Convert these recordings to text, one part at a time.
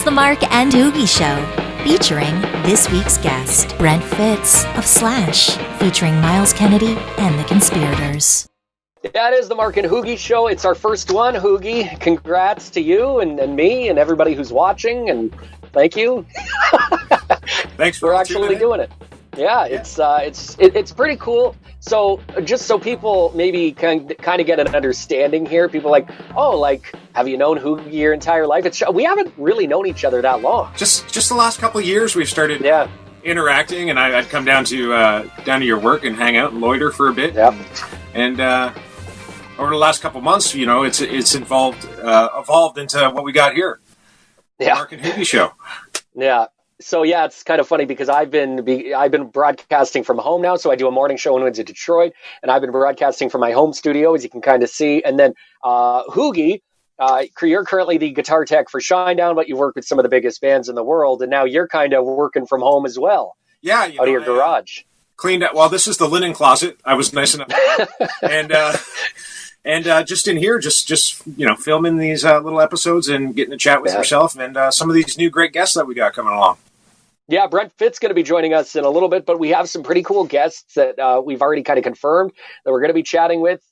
It's the Mark and HooGie Show, featuring this week's guest, Brent Fitz of Slash, featuring Myles Kennedy and The Conspirators. That is the Mark and HooGie Show. It's our first one, HooGie. Congrats to you and me and everybody who's watching, and thank you. Thanks for We're actually doing it. Yeah, it's pretty cool. So just so people maybe kind of get an understanding here, people like, have you known HooGie your entire life? We haven't really known each other that long. Just the last couple of years we've started interacting, and I'd come down to your work and hang out and loiter for a bit. Yep. And over the last couple of months, it's evolved into what we got here. The Mark and HooGie Show. Yeah. So it's kind of funny because I've been broadcasting from home now. So I do a morning show in Windsor, Detroit, and I've been broadcasting from my home studio, as you can kind of see. And then HooGie, you're currently the guitar tech for Shinedown, but you work with some of the biggest bands in the world, and now you're kind of working from home as well. Yeah, out of your garage. Cleaned up. Well, this is the linen closet. I was nice enough, and just in here, just filming these little episodes and getting to chat with yourself and some of these new great guests that we got coming along. Yeah, Brent Fitz going to be joining us in a little bit, but we have some pretty cool guests that we've already kind of confirmed that we're going to be chatting with.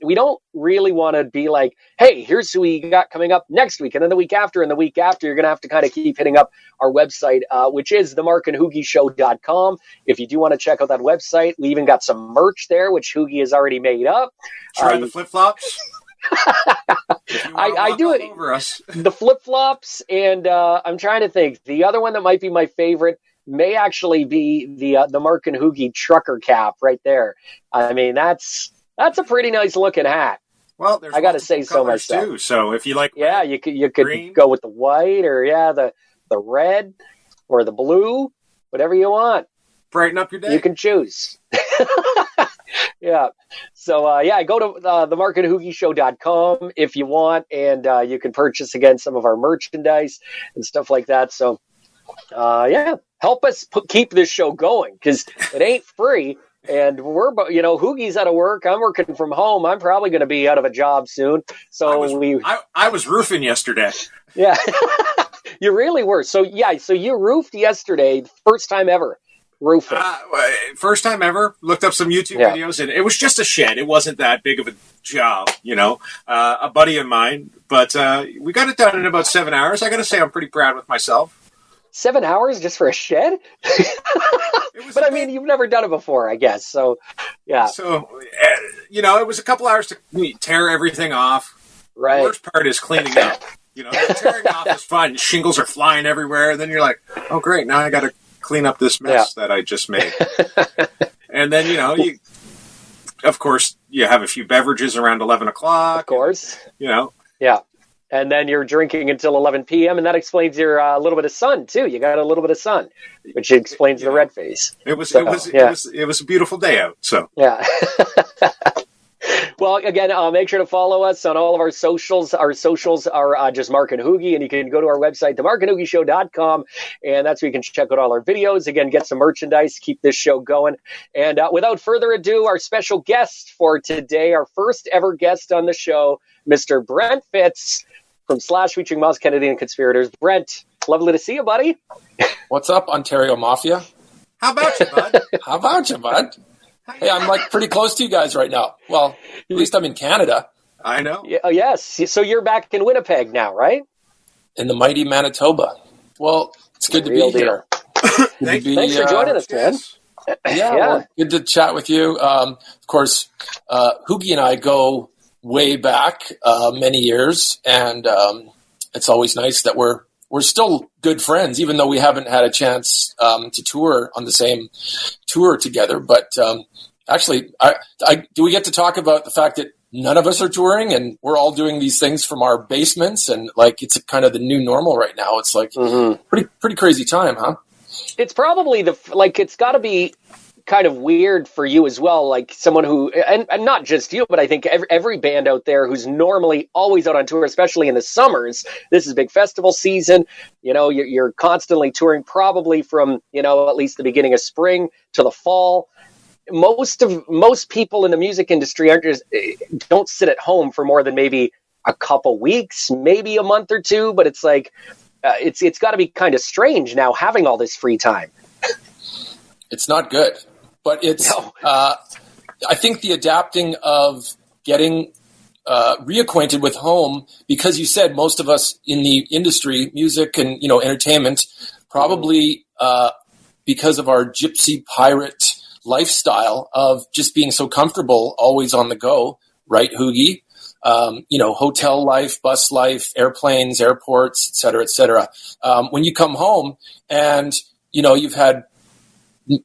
We don't really want to be like, hey, here's who we got coming up next week, and then the week after, and the week after. You're going to have to kind of keep hitting up our website, which is themarkandhoogieshow.com. If you do want to check out that website, we even got some merch there, which HooGie has already made up. Try the flip-flops. I do it over us. The flip-flops, and I'm trying to think. The other one that might be my favorite may actually be the Mark and HooGie trucker cap right there. I mean, that's a pretty nice looking hat. Well, there's I got to say so myself. Too, so if you like, you could go with the white or the red or the blue, whatever you want. Brighten up your day. You can choose. Yeah. So, go to themarkandhoogieshow.com if you want, and you can purchase, again, some of our merchandise and stuff like that. So, help us keep this show going, because it ain't free. And we're, HooGie's out of work. I'm working from home. I'm probably going to be out of a job soon. So I was roofing yesterday. Yeah. You really were. So, so you roofed yesterday, first time ever. Roofing. First time ever. Looked up some YouTube videos, and it was just a shed. It wasn't that big of a job, a buddy of mine. But we got it done in about 7 hours. I got to say, I'm pretty proud with myself. 7 hours just for a shed? But I mean, you've never done it before, I guess. So, yeah. So, it was a couple hours to tear everything off. Right. The worst part is cleaning up. Tearing off is fun. Shingles are flying everywhere. Then you're like, oh, great. Now I got to clean up this mess that I just made. And then, you of course, you have a few beverages around 11 o'clock. Of course. Yeah. And then you're drinking until 11 p.m., and that explains your little bit of sun, too. You got a little bit of sun, which explains the red face. It was a beautiful day out, so. Yeah. Well, again, make sure to follow us on all of our socials. Our socials are just Mark and HooGie, and you can go to our website, themarkandhoogieshow.com, and that's where you can check out all our videos. Again, get some merchandise, keep this show going. And without further ado, our special guest for today, our first ever guest on the show, Mr. Brent Fitz from Slash, featuring Myles Kennedy and Conspirators. Brent, lovely to see you, buddy. What's up, Ontario Mafia? How about you, bud? Hey, I'm pretty close to you guys right now. Well, at least I'm in Canada. I know. Yeah, yes. So you're back in Winnipeg now, right? In the mighty Manitoba. Well, it's good to be here. Thanks for joining us, man. Yeah. Well, good to chat with you. Of course, HooGie and I go way back many years, and it's always nice that we're still good friends, even though we haven't had a chance to tour on the same tour together. But actually, do we get to talk about the fact that none of us are touring and we're all doing these things from our basements, and it's kind of the new normal right now? It's pretty crazy time, huh? It's probably it's got to be kind of weird for you as well, like someone who, and not just you, but I think every band out there who's normally always out on tour, especially in the summers. This is big festival season. You're constantly touring, probably from at least the beginning of spring to the fall. Most people in the music industry don't sit at home for more than maybe a couple weeks, maybe a month or two, but it's like it's got to be kind of strange now having all this free time. It's not good, but it's. No. I think the adapting of getting reacquainted with home, because you said most of us in the industry, music and entertainment, probably because of our gypsy pirate lifestyle of just being so comfortable, always on the go, right, HooGie? Hotel life, bus life, airplanes, airports, et cetera, et cetera. When you come home and, you've had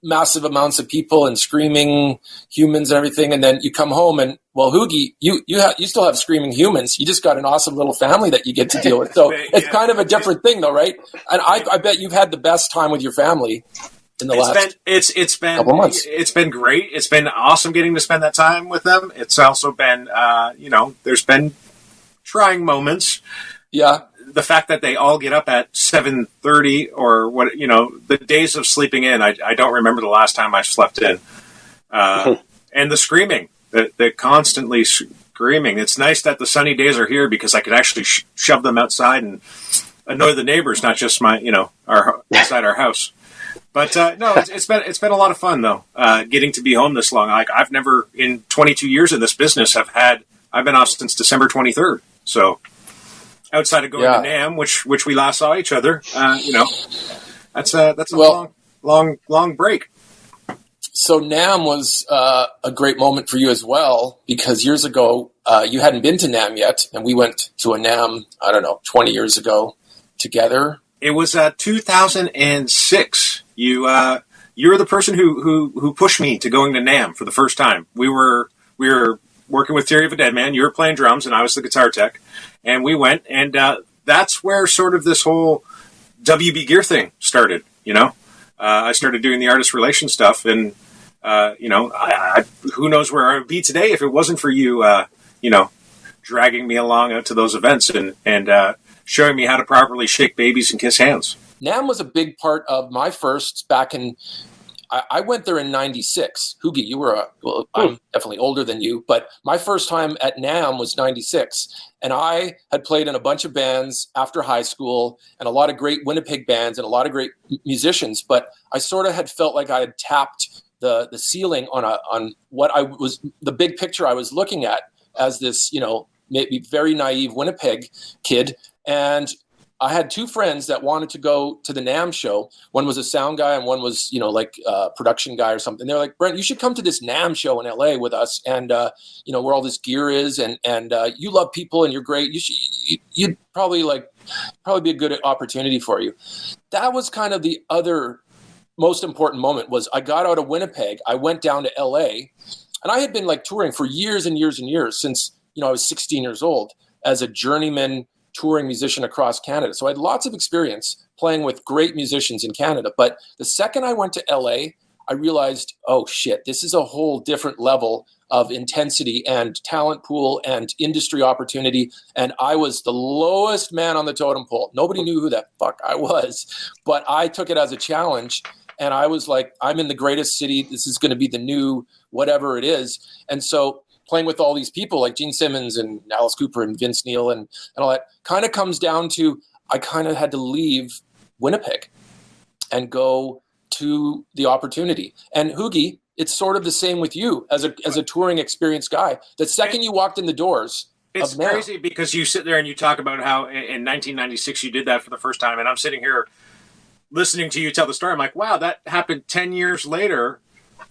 massive amounts of people and screaming humans and everything, and then you come home and, well, HooGie, you still have screaming humans. You just got an awesome little family that you get to deal with. So it's kind of a different thing, though, right? And I bet you've had the best time with your family in the last couple months. It's been great. It's been awesome getting to spend that time with them. It's also been, there's been trying moments. Yeah. The fact that they all get up at 7:30 or what, the days of sleeping in, I don't remember the last time I slept in. And the screaming, the constantly screaming. It's nice that the sunny days are here because I could actually shove them outside and annoy the neighbors, not just my, inside our house. But no, it's been a lot of fun though. Getting to be home this long. Like I've never in 22 years in this business I've been off since December 23rd. So outside of going to NAMM, which we last saw each other, that's a long break. So NAMM was a great moment for you as well, because years ago you hadn't been to NAMM yet, and we went to a NAMM, 20 years ago together. It was 2006. You were the person who pushed me to going to NAMM for the first time. We were working with Theory of a Dead Man. You were playing drums, and I was the guitar tech. And we went, and that's where sort of this whole WB Gear thing started. I started doing the artist relations stuff, and I who knows where I would be today if it wasn't for you, dragging me along out to those events and showing me how to properly shake babies and kiss hands. NAMM was a big part of my first back in. I went there in '96. HooGie, you were I'm definitely older than you, but my first time at NAMM was '96, and I had played in a bunch of bands after high school and a lot of great Winnipeg bands and a lot of great musicians. But I sort of had felt like I had tapped the ceiling on what I was, the big picture I was looking at as this, maybe very naive Winnipeg kid. And I had two friends that wanted to go to the NAMM show. One was a sound guy and one was, a production guy or something. They're like, Brent, you should come to this NAMM show in LA with us. And, where all this gear is and you love people and you're great. You'd probably be a good opportunity for you. That was kind of the other most important moment. Was I got out of Winnipeg. I went down to LA, and I had been touring for years and years and years since, I was 16 years old as a journeyman touring musician across Canada. So I had lots of experience playing with great musicians in Canada. But the second I went to LA, I realized, oh shit, this is a whole different level of intensity and talent pool and industry opportunity. And I was the lowest man on the totem pole. Nobody knew who the fuck I was, but I took it as a challenge. And I was like, I'm in the greatest city. This is going to be the new whatever it is. And so playing with all these people like Gene Simmons and Alice Cooper and Vince Neil and all that kind of comes down to, I kind of had to leave Winnipeg and go to the opportunity. And HooGie, it's sort of the same with you as a touring experienced guy. The second you walked in the doors, it's crazy because you sit there and you talk about how in 1996 you did that for the first time. And I'm sitting here listening to you tell the story. I'm like, wow, that happened 10 years later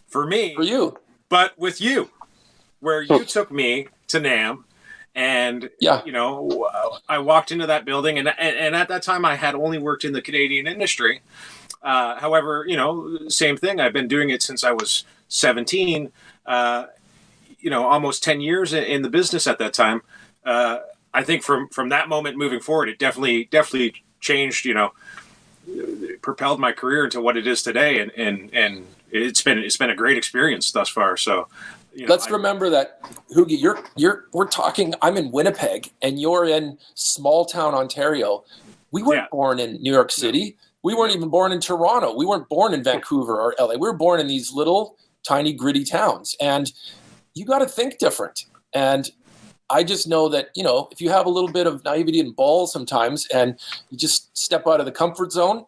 for me. For you. But with you. Where you took me to NAMM, and I walked into that building, and at that time I had only worked in the Canadian industry. However, same thing. I've been doing it since I was 17. Almost 10 years in the business at that time. I think from that moment moving forward, it definitely changed. Propelled my career into what it is today, and it's been a great experience thus far. So. Let's remember that, HooGie, we're talking, I'm in Winnipeg and you're in small town Ontario. We weren't born in New York City. We weren't even born in Toronto. We weren't born in Vancouver or LA. We were born in these little tiny gritty towns, and you got to think different. And I just know that, if you have a little bit of naivety and balls sometimes and you just step out of the comfort zone,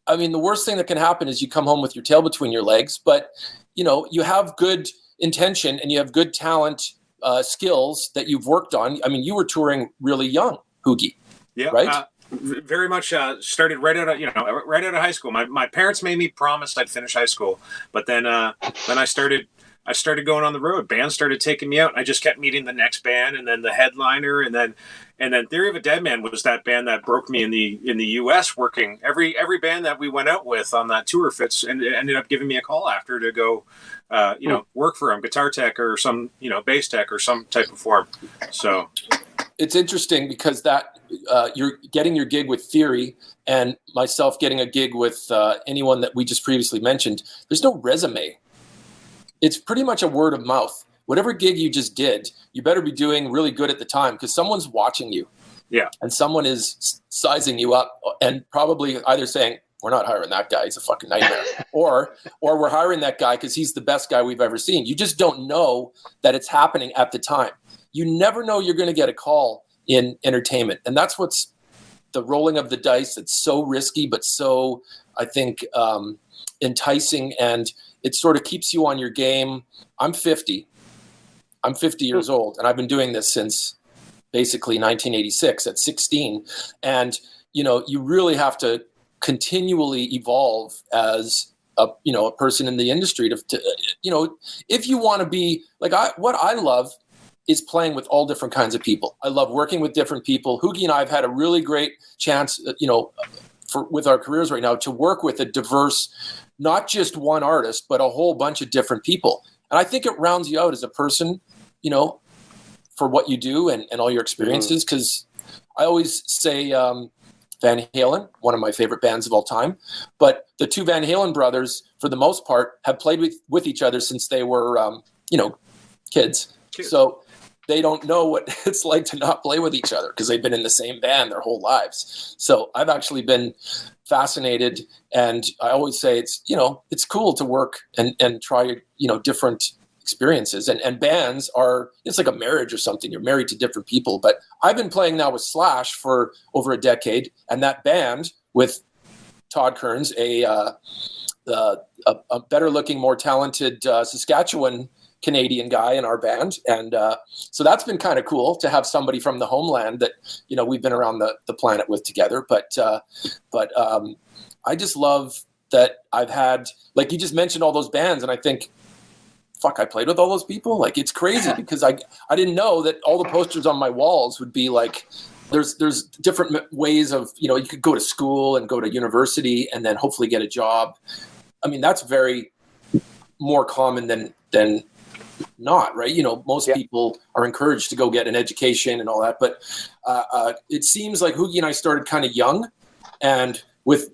I mean, the worst thing that can happen is you come home with your tail between your legs, but, you have good intention and you have good talent, skills that you've worked on. I mean, you were touring really young, HooGie. Yeah, right? Very much started right out of high school. My parents made me promise I'd finish high school, but then I started going on the road. Bands started taking me out, and I just kept meeting the next band, and then the headliner, and then Theory of a Deadman was that band that broke me in the U.S. working every band that we went out with on that tour. Fitz and ended up giving me a call after to go, work for him, guitar tech or some bass tech or some type of form. So it's interesting because that you're getting your gig with Theory and myself getting a gig with anyone that we just previously mentioned. There's no resume. It's pretty much a word of mouth. Whatever gig you just did, you better be doing really good at the time because someone's watching you. Yeah. And someone is sizing you up and probably either saying, we're not hiring that guy, he's a fucking nightmare. or we're hiring that guy because he's the best guy we've ever seen. You just don't know that it's happening at the time. You never know you're going to get a call in entertainment. And that's what's the rolling of the dice. It's so risky, but so, I think, enticing. And it sort of keeps you on your game. I'm 50 years old, and I've been doing this since basically 1986 at 16. And, you really have to continually evolve as a person in the industry to if you want to be like, what I love is playing with all different kinds of people. I love working with different people. HooGie and I have had a really great chance, with our careers right now to work with a diverse, not just one artist, but a whole bunch of different people. And I think it rounds you out as a person, for what you do and all your experiences. Because I always say Van Halen, one of my favorite bands of all time, but the two Van Halen brothers, for the most part, have played with each other since they were, kids. So they don't know what it's like to not play with each other because they've been in the same band their whole lives. So I've actually been fascinated, and I always say it's cool to work and try different experiences. And bands it's like a marriage or something. You're married to different people. But I've been playing now with Slash for over a decade, and that band with Todd Kearns, a better looking, more talented Saskatchewan Canadian guy in our band. And so that's been kind of cool to have somebody from the homeland that, we've been around the planet with together. But I just love that I've had, like you just mentioned all those bands, and I think, fuck, I played with all those people. Like, it's crazy because I didn't know that all the posters on my walls would be like, there's different ways of, you could go to school and go to university and then hopefully get a job. I mean, that's very more common than not, right? Most people are encouraged to go get an education and all that, but it seems like HooGie and I started kind of young, and with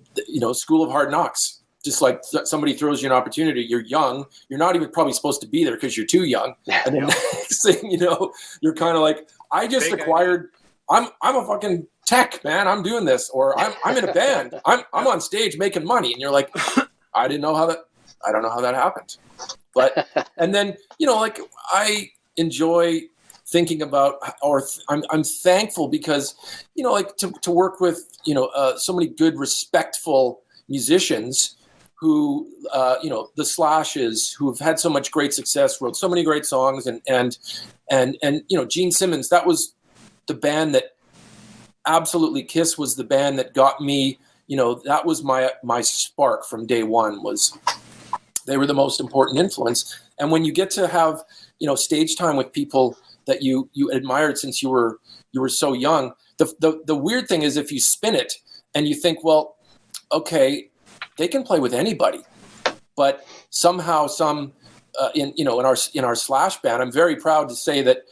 School of Hard Knocks, just like somebody throws you an opportunity, you're young, you're not even probably supposed to be there because you're too young, and then next thing you're kind of like, I just acquired, I'm a fucking tech, man, I'm doing this, or I'm in a band, I'm on stage making money, and you're like, I don't know how that happened. But, and then, like, I enjoy thinking about, I'm thankful because, like to work with, so many good, respectful musicians who, the Slashes, who have had so much great success, wrote so many great songs, and Gene Simmons, that was the band that absolutely, Kiss was the band that got me, that was my spark from day one. Was they were the most important influence. And when you get to have, stage time with people that you admired since you were so young, the weird thing is if you spin it and you think, well, okay, they can play with anybody, but somehow in our Slash band, I'm very proud to say that,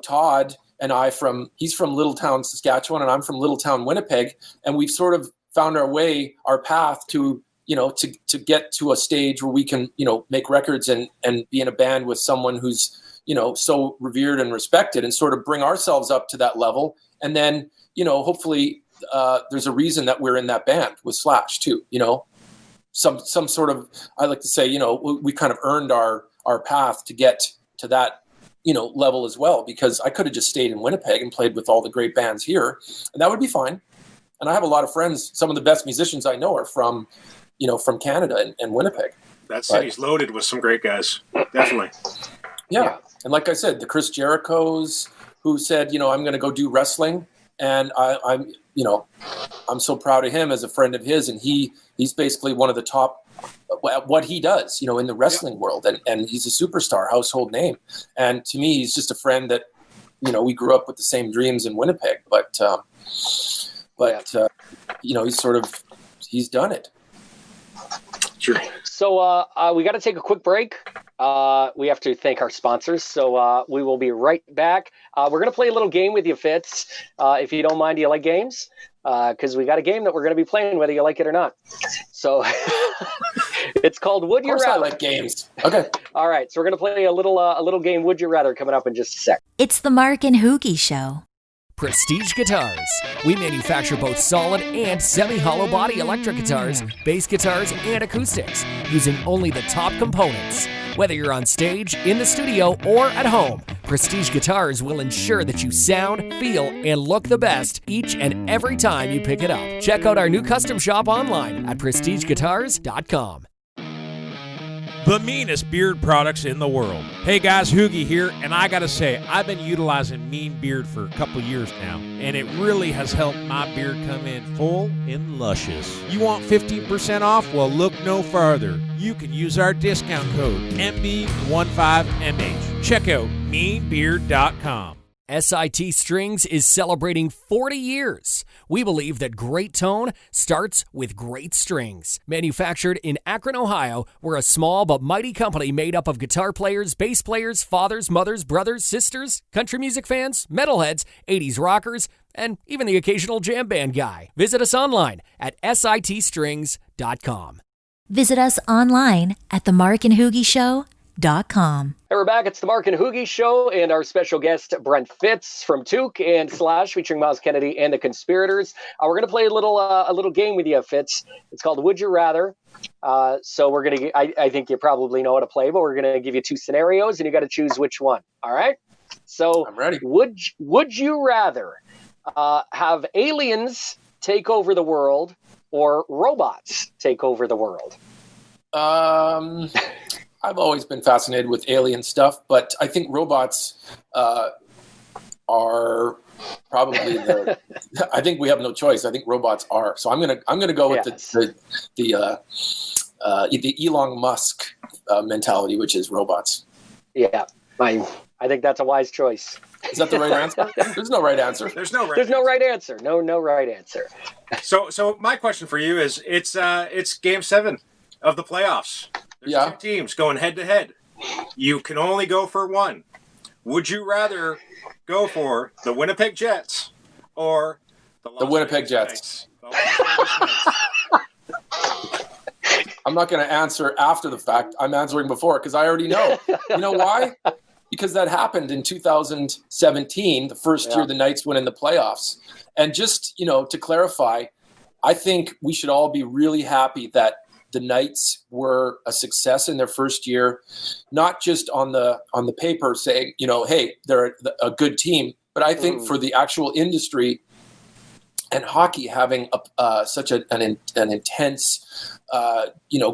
Todd and I he's from Littletown, Saskatchewan, and I'm from Littletown, Winnipeg. And we've sort of found our path to, to get to a stage where we can, make records and be in a band with someone who's, so revered and respected, and sort of bring ourselves up to that level. And then, hopefully there's a reason that we're in that band with Slash too, some sort of, I like to say, we kind of earned our path to get to that level as well, because I could have just stayed in Winnipeg and played with all the great bands here, and that would be fine. And I have a lot of friends. Some of the best musicians I know are from Canada and Winnipeg. That city's loaded with some great guys. Definitely. Yeah. And like I said, the Chris Jerichos who said, I'm going to go do wrestling. And I'm so proud of him as a friend of his. And he's basically one of the top at what he does, in the wrestling world. And he's a superstar, household name. And to me, he's just a friend that, we grew up with the same dreams in Winnipeg. But he's done it. Sure. So we got to take a quick break. We have to thank our sponsors. So we will be right back. We're going to play a little game with you, Fitz. If you don't mind, do you like games? Because we got a game that we're going to be playing whether you like it or not. So it's called Would You Rather. Of course I like games. Okay. All right. So we're going to play a little game, Would You Rather, coming up in just a sec. It's the Mark and HooGie Show. Prestige Guitars. We manufacture both solid and semi-hollow body electric guitars, bass guitars, and acoustics, using only the top components. Whether you're on stage, in the studio, or at home, Prestige Guitars will ensure that you sound, feel, and look the best each and every time you pick it up. Check out our new custom shop online at prestigeguitars.com. The meanest beard products in the world. Hey guys, HooGie here, and I gotta say, I've been utilizing Mean Beard for a couple years now, and it really has helped my beard come in full and luscious. You want 15% off? Well, look no farther. You can use our discount code MB15MH. Check out meanbeard.com. SIT Strings is celebrating 40 years. We believe that great tone starts with great strings. Manufactured in Akron, Ohio, we're a small but mighty company made up of guitar players, bass players, fathers, mothers, brothers, sisters, country music fans, metalheads, 80s rockers, and even the occasional jam band guy. Visit us online at sitstrings.com. Visit us online at themarkandhoogieshow.com. Hey, we're back. It's the Mark and HooGie Show, and our special guest, Brent Fitz from Toque and Slash, featuring Myles Kennedy and the Conspirators. We're going to play a little game with you, Fitz. It's called Would You Rather. So we're going to, I think you probably know how to play, but we're going to give you two scenarios, and you got to choose which one. All right? So I'm ready. Would you rather have aliens take over the world or robots take over the world? I've always been fascinated with alien stuff, but I think robots are probably the. I think we have no choice. I think robots are. So I'm gonna go with the Elon Musk mentality, which is robots. Yeah, I think that's a wise choice. Is that the right answer? There's no right answer. There's no right answer. No right answer. So my question for you is, it's Game 7 of the playoffs. There's two teams going head to head. You can only go for one. Would you rather go for the Winnipeg Jets or the Winnipeg Jets? I'm not going to answer after the fact. I'm answering before because I already know. You know why? Because that happened in 2017, the first year the Knights went in the playoffs. And just, to clarify, I think we should all be really happy that the Knights were a success in their first year, not just on the paper saying, hey, they're a good team, but I think for the actual industry and hockey having such an intense, the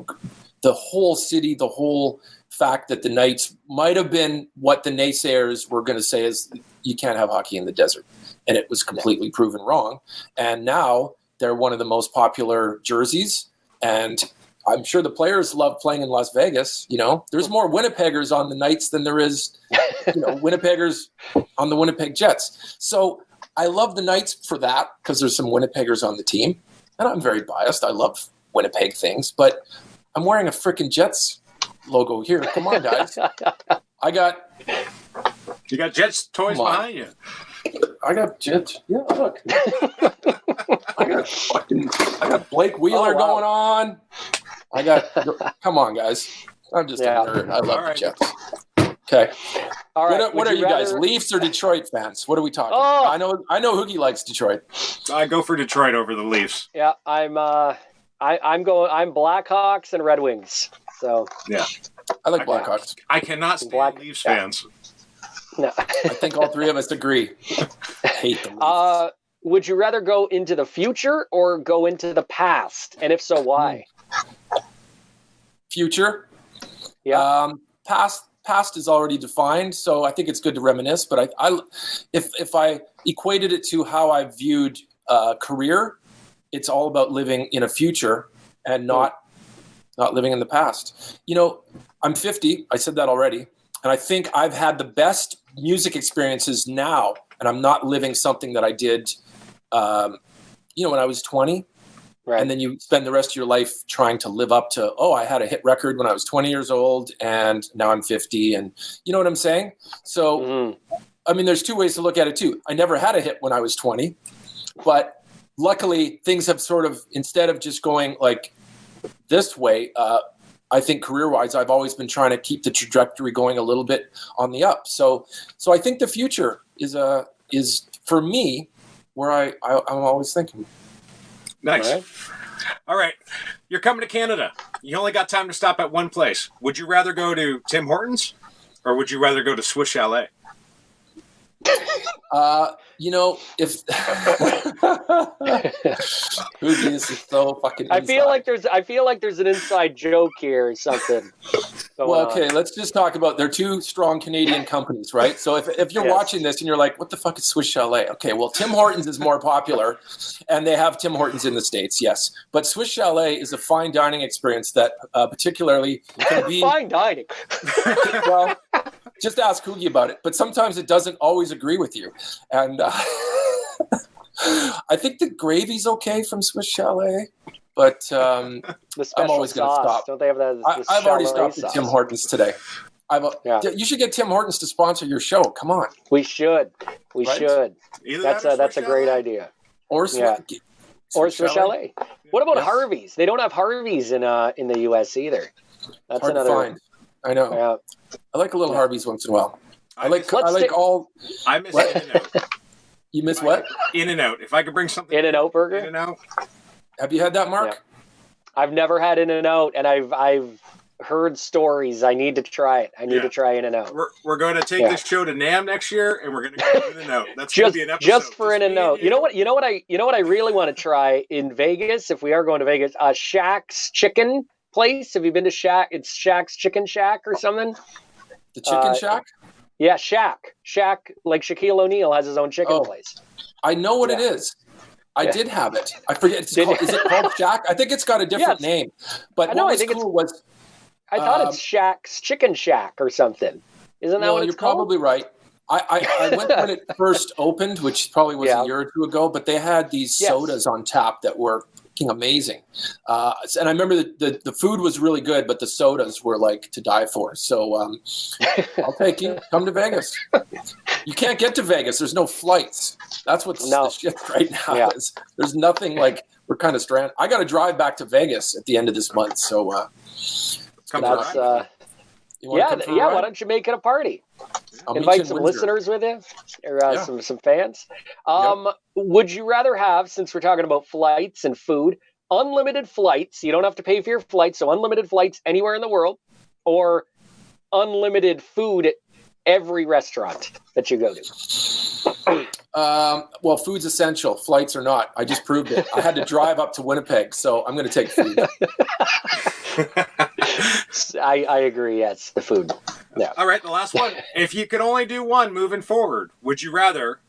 whole city, the whole fact that the Knights might have been what the naysayers were going to say is you can't have hockey in the desert. And it was completely proven wrong. And now they're one of the most popular jerseys. And I'm sure the players love playing in Las Vegas. There's more Winnipeggers on the Knights than there is, Winnipeggers on the Winnipeg Jets. So I love the Knights for that because there's some Winnipeggers on the team. And I'm very biased. I love Winnipeg things, but I'm wearing a freaking Jets logo here. Come on, guys. You got Jets toys behind you. I got Jets. Yeah, look. I got Blake Wheeler going on. Come on, guys. I'm just a nerd. I love the Jets. Okay. All right. What are you guys, Leafs or Detroit fans? What are we talking about? I know HooGie likes Detroit. I go for Detroit over the Leafs. Yeah, I'm Blackhawks and Red Wings. So yeah. I like Blackhawks. I cannot stand Leafs fans. No. I think all three of us agree. I hate the Leafs. Would you rather go into the future or go into the past? And if so, why? Future. Yeah. Past is already defined, so I think it's good to reminisce. But if I equated it to how I viewed career, it's all about living in a future and not living in the past. I'm 50. I said that already. And I think I've had the best music experiences now, and I'm not living something that I did, when I was 20. Right. And then you spend the rest of your life trying to live up to, I had a hit record when I was 20 years old, and now I'm 50. And you know what I'm saying? So, I mean, there's two ways to look at it, too. I never had a hit when I was 20. But luckily, things have sort of, instead of just going like this way, I think career-wise, I've always been trying to keep the trajectory going a little bit on the up. So I think the future is for me where I'm always thinking. Nice. All right. You're coming to Canada. You only got time to stop at one place. Would you rather go to Tim Hortons or would you rather go to Swiss Chalet? If HooGie is so fucking inside. I feel like there's an inside joke here or something. Well, okay, let's just talk about, they're two strong Canadian companies, right? So if you're watching this and you're like, what the fuck is Swiss Chalet? Okay, well, Tim Hortons is more popular, and they have Tim Hortons in the States, yes. But Swiss Chalet is a fine dining experience that particularly can be... Fine dining? Well, just ask HooGie about it. But sometimes it doesn't always agree with you. And I think the gravy's okay from Swiss Chalet. But I'm always going to stop. Don't they have that? I've already stopped at Tim Hortons today. You should get Tim Hortons to sponsor your show. Come on. We should. Either that's a great idea. Or Swiss Chalet. What about Harvey's? They don't have Harvey's in the U.S. either. That's hard another. To find. I know. Yeah. I like a little Harvey's once in a while. I miss In-N-Out. You miss what? In-N-Out. If I could bring something. In-N-Out burger. In-N-Out. Have you had that, Mark? Yeah. I've never had In-N-Out, and I've heard stories. I need to try it. I need to try In-N-Out. We're going to take this show to NAMM next year, and we're going to go to In-N-Out. That's going to be an episode just for In-N-Out. You know what I really want to try in Vegas, if we are going to Vegas, Shaq's Chicken place. Have you been to Shaq? It's Shaq's Chicken Shack or something. The Chicken Shack? Yeah, Shaq, like Shaquille O'Neal has his own chicken place. I know what it is. I did have it. I forget. Is it called Shack? I think it's got a different name. But what was cool was... I thought it's Shaq's Chicken Shack or something. Isn't that what it's called? You're probably right. I went when it first opened, which probably was a year or two ago, but they had these sodas on tap that were fucking amazing. And I remember the food was really good, but the sodas were like to die for. So I'll take you. Come to Vegas. You can't get to Vegas. There's no flights. That's what's the shit right now. Yeah. There's nothing like we're kind of stranded. I got to drive back to Vegas at the end of this month. So why don't you make it a party? Invite some listeners with you, or some fans. Would you rather have, since we're talking about flights and food, unlimited flights? You don't have to pay for your flights, so unlimited flights anywhere in the world, or unlimited food at every restaurant that you go to? Well, food's essential. Flights are not. I just proved it. I had to drive up to Winnipeg, so I'm going to take food. I agree. Yes, the food. Yeah. All right, the last one. If you could only do one moving forward, would you rather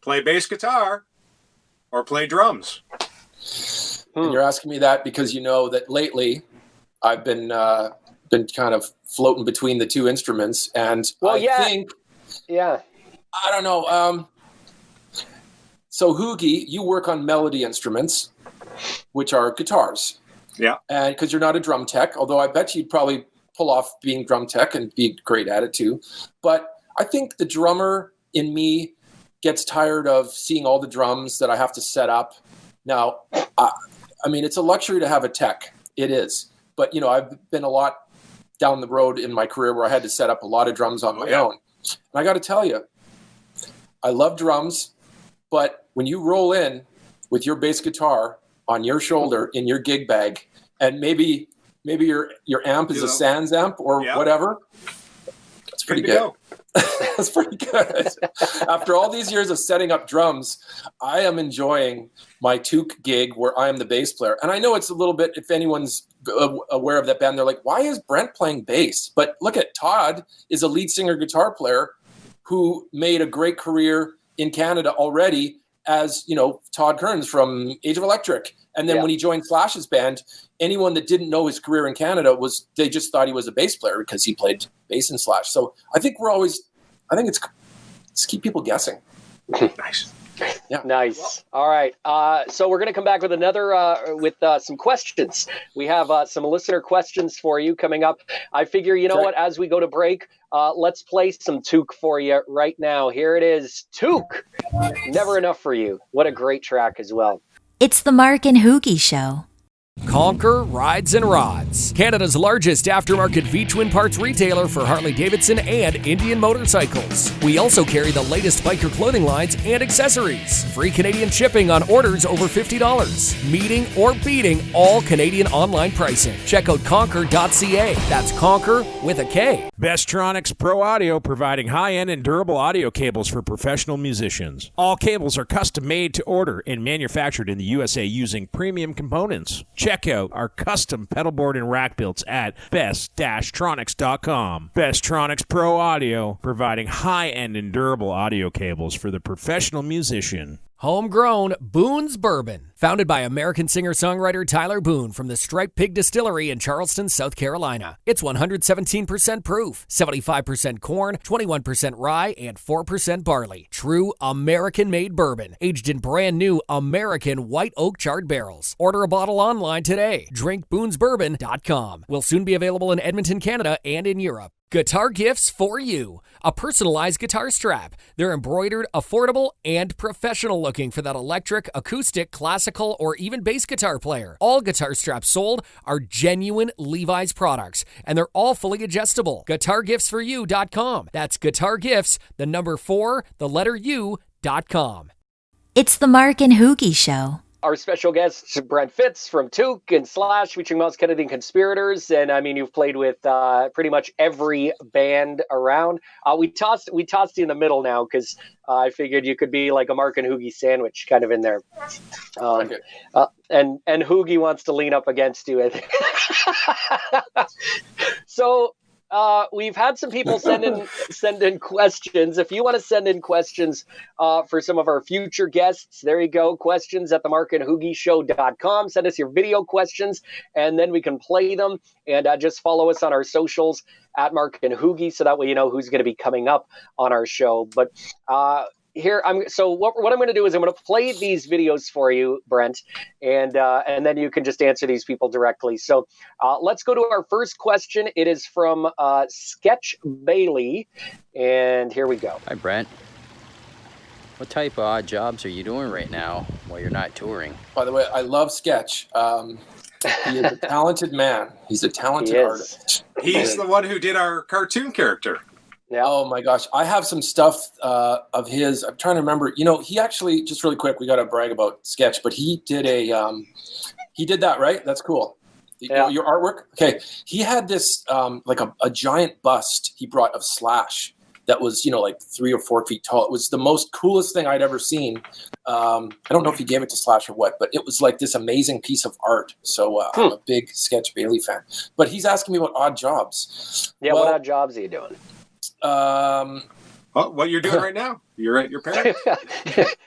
play bass guitar or play drums? And you're asking me that because you know that lately I've been kind of floating between the two instruments, and I don't know. So HooGie, you work on melody instruments, which are guitars. Yeah. And because you're not a drum tech, although I bet you'd probably pull off being drum tech and be great at it too. But I think the drummer in me gets tired of seeing all the drums that I have to set up. Now, I mean, it's a luxury to have a tech. It is. But, I've been a lot down the road in my career where I had to set up a lot of drums on my own. And I got to tell you, I love drums, but when you roll in with your bass guitar on your shoulder in your gig bag, and maybe your amp is a Sans amp or whatever, pretty good. That's pretty good. After all these years of setting up drums, I am enjoying my Toque gig where I am the bass player. And I know it's a little bit, if anyone's aware of that band, they're like, why is Brent playing bass? But look at Todd is a lead singer guitar player who made a great career in Canada already as, Todd Kearns from Age of Electric. And then when he joined Slash's band, anyone that didn't know his career in Canada they just thought he was a bass player because he played bass in Slash. So I think it's keep people guessing. Nice. Yeah. Nice. All right. So we're going to come back with with some questions. We have some listener questions for you coming up. I figure, what, as we go to break, let's play some Toque for you right now. Here it is. Toque. Never Enough for You. What a great track as well. It's the Mark and HooGie Show. Conquer Rides and Rods, Canada's largest aftermarket V-twin parts retailer for Harley-Davidson and Indian motorcycles. We also carry the latest biker clothing lines and accessories. Free Canadian shipping on orders over $50. Meeting or beating all Canadian online pricing. Check out conquer.ca. That's Conquer with a K. Bestronix Pro Audio, providing high-end and durable audio cables for professional musicians. All cables are custom made to order and manufactured in the USA using premium components. Check out our custom pedalboard and rack builds at best-tronics.com. Bestronix Pro Audio, providing high-end and durable audio cables for the professional musician. Homegrown Boone's Bourbon, founded by American singer-songwriter Tyler Boone from the Striped Pig Distillery in Charleston, South Carolina. It's 117% proof, 75% corn, 21% rye, and 4% barley. True American-made bourbon, aged in brand new American white oak charred barrels. Order a bottle online today. DrinkBoonesBourbon.com. Will soon be available in Edmonton, Canada, and in Europe. Guitar gifts for you. A personalized guitar strap. They're embroidered, affordable, and professional looking for that electric, acoustic, classical, or even bass guitar player. All guitar straps sold are genuine Levi's products, and they're all fully adjustable. GuitarGiftsForYou.com. That's guitargifts, the number 4, the letter U.com. It's the Mark and HooGie Show. Our special guest, Brent Fitz from Toque and Slash, featuring Myles Kennedy The Conspirators. And I mean, you've played with pretty much every band around. We tossed you in the middle now because I figured you could be like a Mark and HooGie sandwich kind of in there. And HooGie wants to lean up against you, I think. So we've had some people send in questions. If you want to send in questions for some of our future guests, there you go. Questions at themarkandhoogieshow.com. Send us your video questions, and then we can play them. And just follow us on our socials at Mark and HooGie, so that way you know who's going to be coming up on our show. But what I'm going to do is I'm going to play these videos for you, Brent, and then you can just answer these people directly. So let's go to our first question. It is from Sketch Bailey, and here we go. Hi, Brent. What type of odd jobs are you doing right now while you're not touring? By the way, I love Sketch. He is a talented man. He's a talented artist. He's the one who did our cartoon character. Yeah. Oh my gosh. I have some stuff of his. I'm trying to remember. He actually, just really quick, we got to brag about Sketch, but he did he did that, right? That's cool. Your artwork. Okay. He had this like a giant bust he brought of Slash that was, like 3 or 4 feet tall. It was the most coolest thing I'd ever seen. I don't know if he gave it to Slash or what, but it was like this amazing piece of art. So I'm a big Sketch Bailey fan. But he's asking me about odd jobs. Yeah, what odd jobs are you doing? What you're doing right now? You're at your parents.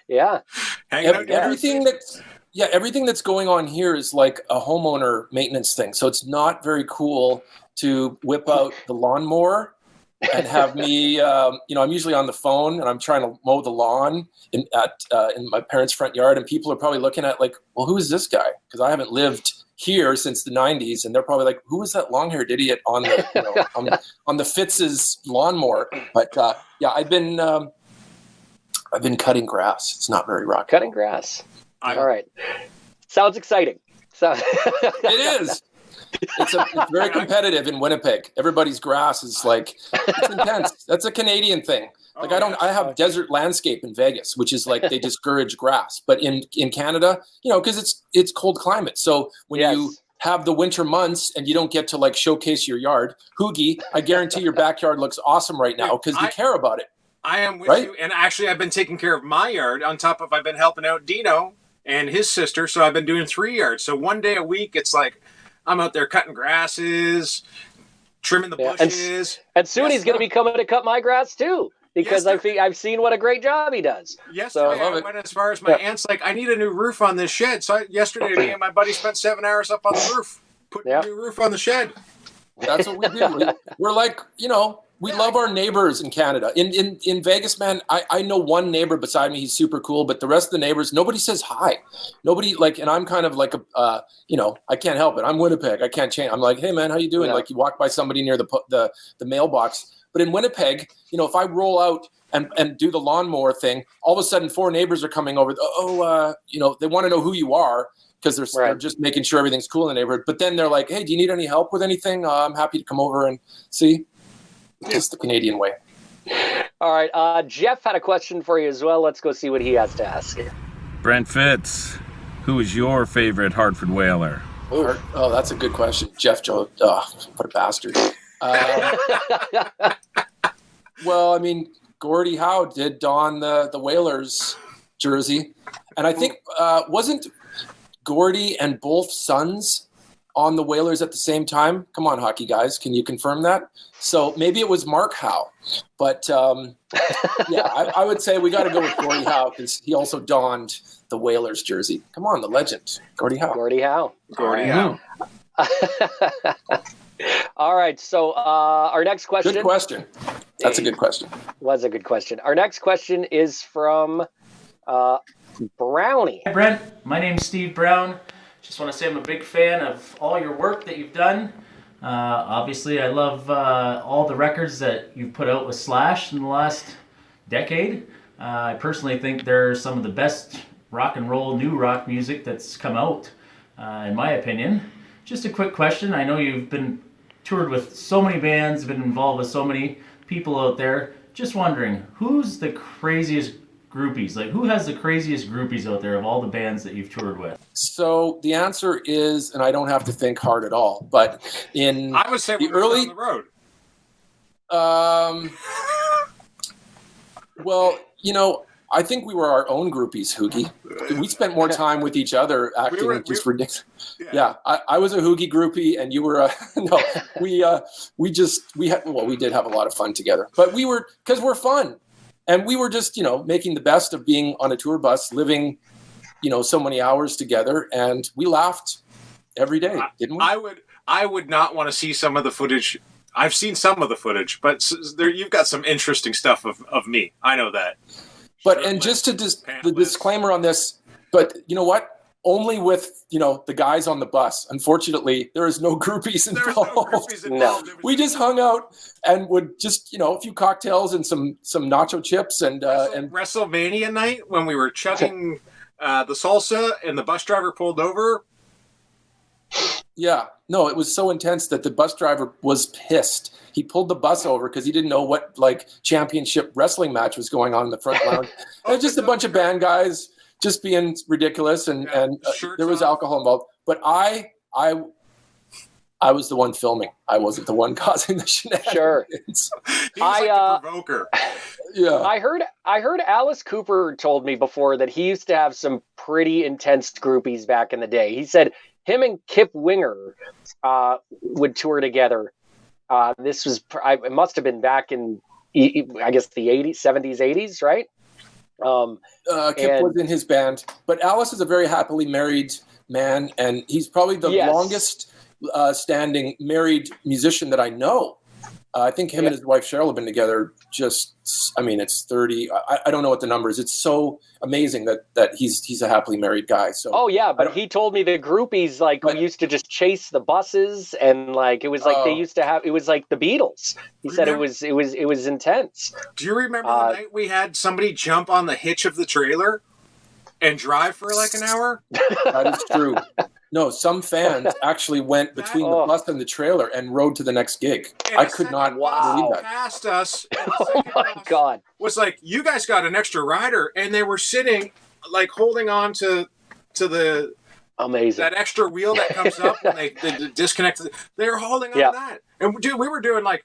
Yeah. Hanging out. Everything that's going on here is like a homeowner maintenance thing. So it's not very cool to whip out the lawnmower and have me, I'm usually on the phone and I'm trying to mow the lawn in my parents' front yard, and people are probably looking at like, well, who is this guy? Because I haven't lived here since the 90s, and they're probably like, who is that long-haired idiot on the on the Fitz's lawnmower? But I've been cutting grass. It's not very rocky. Cutting grass. All right. Sounds exciting. It is. It's very competitive in Winnipeg. Everybody's grass is like, it's intense. That's a Canadian thing. Like I have desert landscape in Vegas, which is like they discourage grass. But in Canada, because it's cold climate. So when have the winter months and you don't get to like showcase your yard. HooGie, I guarantee your backyard looks awesome right now because you care about it. I am with you. And actually, I've been taking care of my yard on top of I've been helping out Dino and his sister. So I've been doing 3 yards. So one day a week, it's like I'm out there cutting grasses, trimming the bushes. And soon he's going to be coming to cut my grass too. Because I've seen what a great job he does. Yesterday, I went as far as my aunt's like, I need a new roof on this shed. So yesterday, me and my buddy spent 7 hours up on the roof, putting a new roof on the shed. That's what we do. We're like, we love our neighbors in Canada. In Vegas, man, I know one neighbor beside me. He's super cool, but the rest of the neighbors, nobody says hi. Nobody and I'm kind of like I can't help it. I'm Winnipeg. I can't change. I'm like, hey man, how you doing? Yeah. Like you walk by somebody near the mailbox. But in Winnipeg, if I roll out and do the lawnmower thing, all of a sudden 4 neighbors are coming over. They want to know who you are because they're just making sure everything's cool in the neighborhood. But then they're like, hey, do you need any help with anything? I'm happy to come over and see. It's the Canadian way. All right. Jeff had a question for you as well. Let's go see what he has to ask. Brent Fitz, who is your favorite Hartford Whaler? Oh, that's a good question. Jeff Joe. What a bastard. Well, I mean, Gordie Howe did don the Whalers jersey. And I think, wasn't Gordie and both sons on the Whalers at the same time? Come on, hockey guys. Can you confirm that? So maybe it was Mark Howe. But, I would say we got to go with Gordie Howe because he also donned the Whalers jersey. Come on, the legend. Gordie Howe. Gordie Howe. All right, so our next question. Good question. That's a good question. Was a good question. Our next question is from Brownie. Hi, Brent. My name's Steve Brown. Just want to say I'm a big fan of all your work that you've done. Obviously, I love all the records that you've put out with Slash in the last decade. I personally think they're some of the best rock and roll, new rock music that's come out, in my opinion. Just a quick question. I know you've been toured with so many bands, been involved with so many people out there. Just wondering, who's the craziest groupies? Like, who has the craziest groupies out there of all the bands that you've toured with? So the answer is, and I don't have to think hard at all, but I would say the early on the road. Well, I think we were our own groupies, HooGie. We spent more time with each other acting ridiculous. Yeah, I was a HooGie groupie, and you were no. We did have a lot of fun together, but we were because we're fun, and we were just making the best of being on a tour bus, living so many hours together, and we laughed every day, didn't we? I would not want to see some of the footage. I've seen some of the footage, but you've got some interesting stuff of me. I know that. But and just to the disclaimer on this, but you know what? Only with the guys on the bus. Unfortunately, there is no groupies involved. No. We just hung out and would just a few cocktails and some nacho chips and WrestleMania night when we were chugging the salsa and the bus driver pulled over. Yeah, no, it was so intense that the bus driver was pissed. He pulled the bus over because he didn't know what championship wrestling match was going on in the front lounge. It was just a bunch of band guys just being ridiculous, and there was alcohol involved. But I was the one filming. I wasn't the one causing the shenanigans. Sure. He was the provoker. Yeah. I heard Alice Cooper told me before that he used to have some pretty intense groupies back in the day. He said him and Kip Winger would tour together. This was, it must have been back in, I guess, the 80s, 70s, 80s, right? Kip was in his band, but Alice is a very happily married man, and he's probably the longest standing married musician that I know. I think him and his wife Cheryl have been together it's 30. I don't know what the number is. It's so amazing that he's a happily married guy. So but he told me the groupies we used to just chase the buses and it was they used to have, it was like the Beatles. He said it was intense. Do you remember the night we had somebody jump on the hitch of the trailer and drive for an hour? That is true. No, some fans actually went between the bus and the trailer and rode to the next gig. I could not believe that. Past us. Oh my God! Was you guys got an extra rider, and they were sitting holding on to the Amazing. That extra wheel that comes up when they disconnect, they were holding on to that. And dude, we were doing like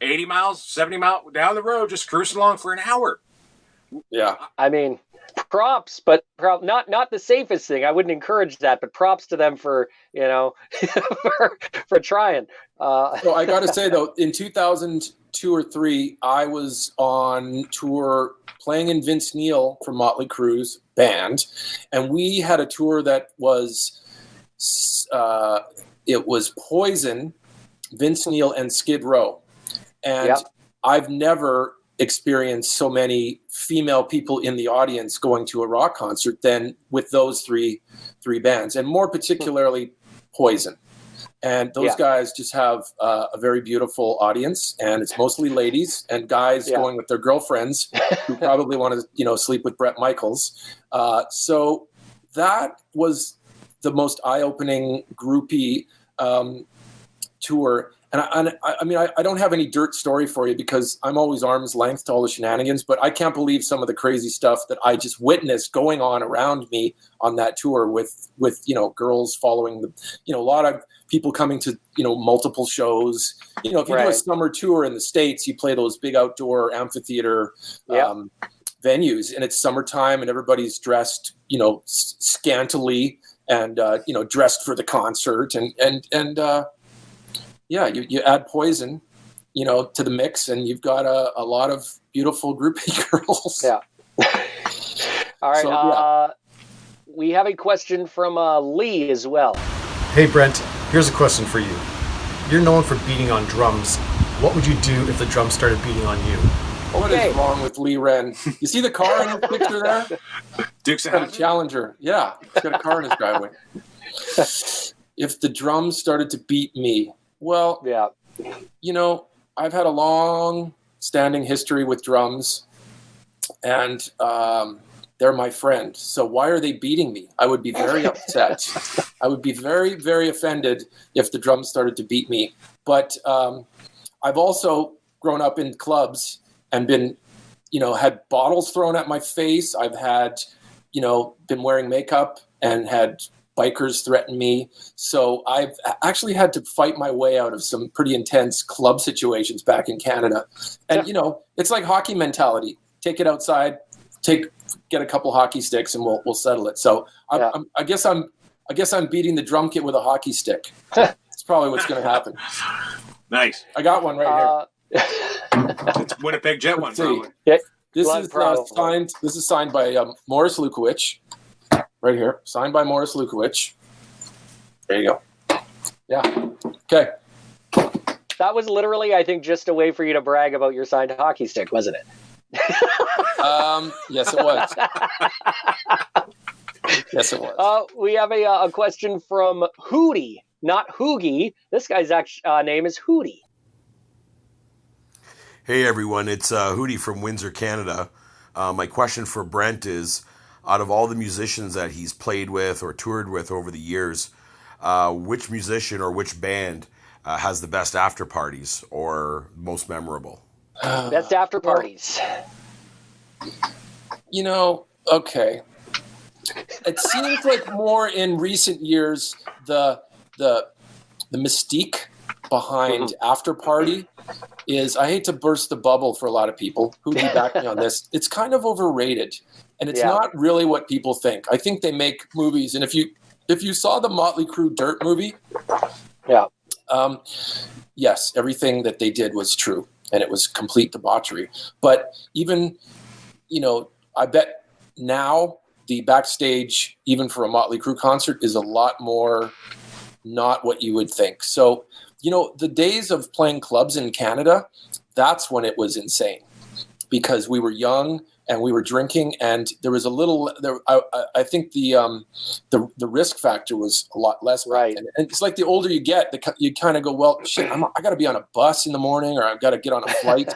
80 miles, 70 miles down the road, just cruising along for an hour. Yeah. I mean, props, but not the safest thing. I wouldn't encourage that, but props to them for, for trying. So I got to say, though, in 2002 or 3, I was on tour playing in Vince Neil from Motley Crue's band, and we had a tour that was it was Poison, Vince Neil, and Skid Row, and I've never experienced so many female people in the audience going to a rock concert than with those three bands, and more particularly Poison. And those guys just have a very beautiful audience, and it's mostly ladies and guys going with their girlfriends who probably want to, sleep with Bret Michaels. So that was the most eye-opening groupie tour. And I don't have any dirt story for you because I'm always arm's length to all the shenanigans, but I can't believe some of the crazy stuff that I just witnessed going on around me on that tour with girls following a lot of people coming to, multiple shows. If you do a summer tour in the States, you play those big outdoor amphitheater venues, and it's summertime and everybody's dressed, scantily and, dressed for the concert you add Poison, to the mix, and you've got a lot of beautiful groupie girls. Yeah. All right. So, we have a question from Lee as well. Hey, Brent, here's a question for you. You're known for beating on drums. What would you do if the drums started beating on you? What is wrong with Lee Wren? You see the car in the picture there? Duke's got a Challenger. Yeah, he's got a car in his driveway. If the drums started to beat me, well, I've had a long-standing history with drums, and they're my friend. So why are they beating me? I would be very upset. I would be very, very offended if the drums started to beat me. But I've also grown up in clubs and been, had bottles thrown at my face. I've had, been wearing makeup and had bikers threaten me. So I've actually had to fight my way out of some pretty intense club situations back in Canada. And, it's like hockey mentality. Take it outside, get a couple hockey sticks and we'll settle it. So I guess I'm beating the drum kit with a hockey stick. That's probably what's going to happen. Nice. I got one right here. It's Winnipeg Jet one. This is signed by Morris Lukowich. Right here, signed by Morris Lukowich. There you go. Yeah. Okay. That was literally, I think, just a way for you to brag about your signed hockey stick, wasn't it? Yes, it was. Yes, it was. We have a question from Hootie, not HooGie. This guy's name is Hootie. Hey, everyone. It's Hootie from Windsor, Canada. My question for Brent is, out of all the musicians that he's played with or toured with over the years, which musician or which band has the best after parties or most memorable? Best after parties. Okay. It seems like more in recent years the mystique behind after party is, I hate to burst the bubble for a lot of people who do back me on this, it's kind of overrated. And it's not really what people think. I think they make movies, and if you saw the Motley Crue Dirt movie, yes, everything that they did was true, and it was complete debauchery. But even, I bet now the backstage, even for a Motley Crue concert, is a lot more not what you would think. So, the days of playing clubs in Canada, that's when it was insane, because we were young and we were drinking, and there was a little. I think the risk factor was a lot less. Right. And it's like the older you get, you kind of go, well, shit, I got to be on a bus in the morning, or I've got to get on a flight.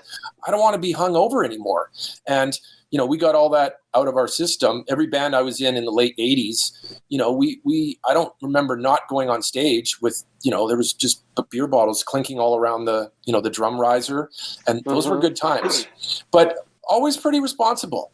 I don't want to be hungover anymore. And we got all that out of our system. Every band I was in the late 80s, I don't remember not going on stage with, there was just beer bottles clinking all around the drum riser, and those were good times. But always pretty responsible.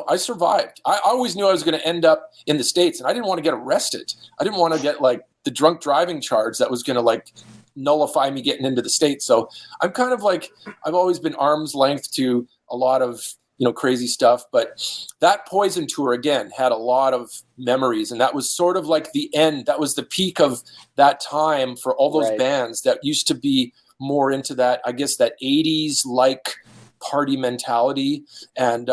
I survived. I always knew I was going to end up in the States, and I didn't want to get arrested. I didn't want to get like the drunk driving charge that was going to like nullify me getting into the States. So I'm kind of like, I've always been arm's length to a lot of, crazy stuff. But that Poison tour, again, had a lot of memories. And that was sort of like the end. That was the peak of that time for all those bands that used to be more into that, I guess, that 80s like party mentality. And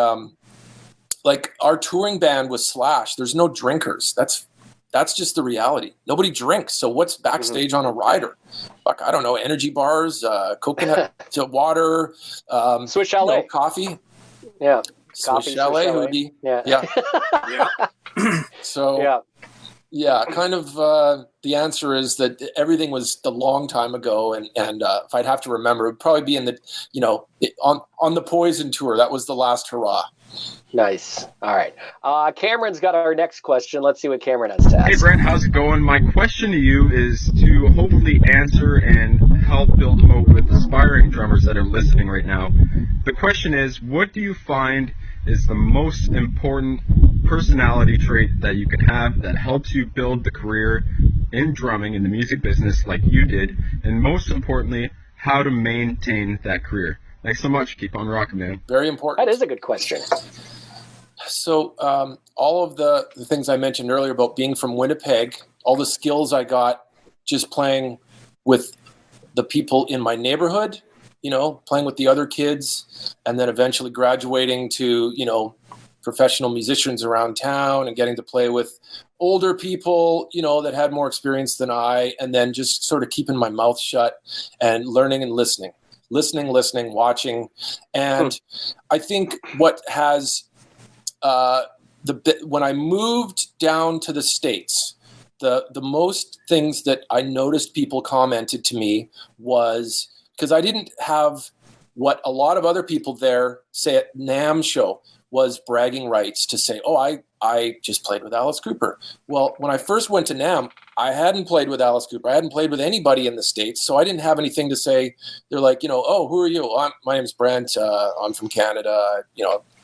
like our touring band was Slash. There's no drinkers. That's just the reality. Nobody drinks. So what's backstage on a rider? Fuck, I don't know. Energy bars, coconut water, Swiss Chalet, coffee. Yeah, Swiss Chalet, HooGie. Yeah. So kind of the answer is that everything was a long time ago, and if I'd have to remember, it would probably be in the on the Poison tour. That was the last hurrah. Nice. All right. Cameron's got our next question. Let's see what Cameron has to ask. Hey, Brent, how's it going? My question to you is to hopefully answer and help build hope with aspiring drummers that are listening right now. The question is, what do you find is the most important personality trait that you can have that helps you build the career in drumming, in the music business like you did? And most importantly, how to maintain that career? Thanks so much. Keep on rocking, man. Very important. That is a good question. So all of the things I mentioned earlier about being from Winnipeg, all the skills I got just playing with the people in my neighborhood, playing with the other kids, and then eventually graduating to, professional musicians around town and getting to play with older people, that had more experience than I, and then just sort of keeping my mouth shut and learning and listening, watching. And I think what has when I moved down to the States, the most things that I noticed people commented to me was, because I didn't have what a lot of other people there say at NAMM show was bragging rights to say, oh, I just played with Alice Cooper. Well, when I first went to NAMM, I hadn't played with Alice Cooper. I hadn't played with anybody in the States, so I didn't have anything to say. They're like, oh, who are you? My name's Brent. I'm from Canada.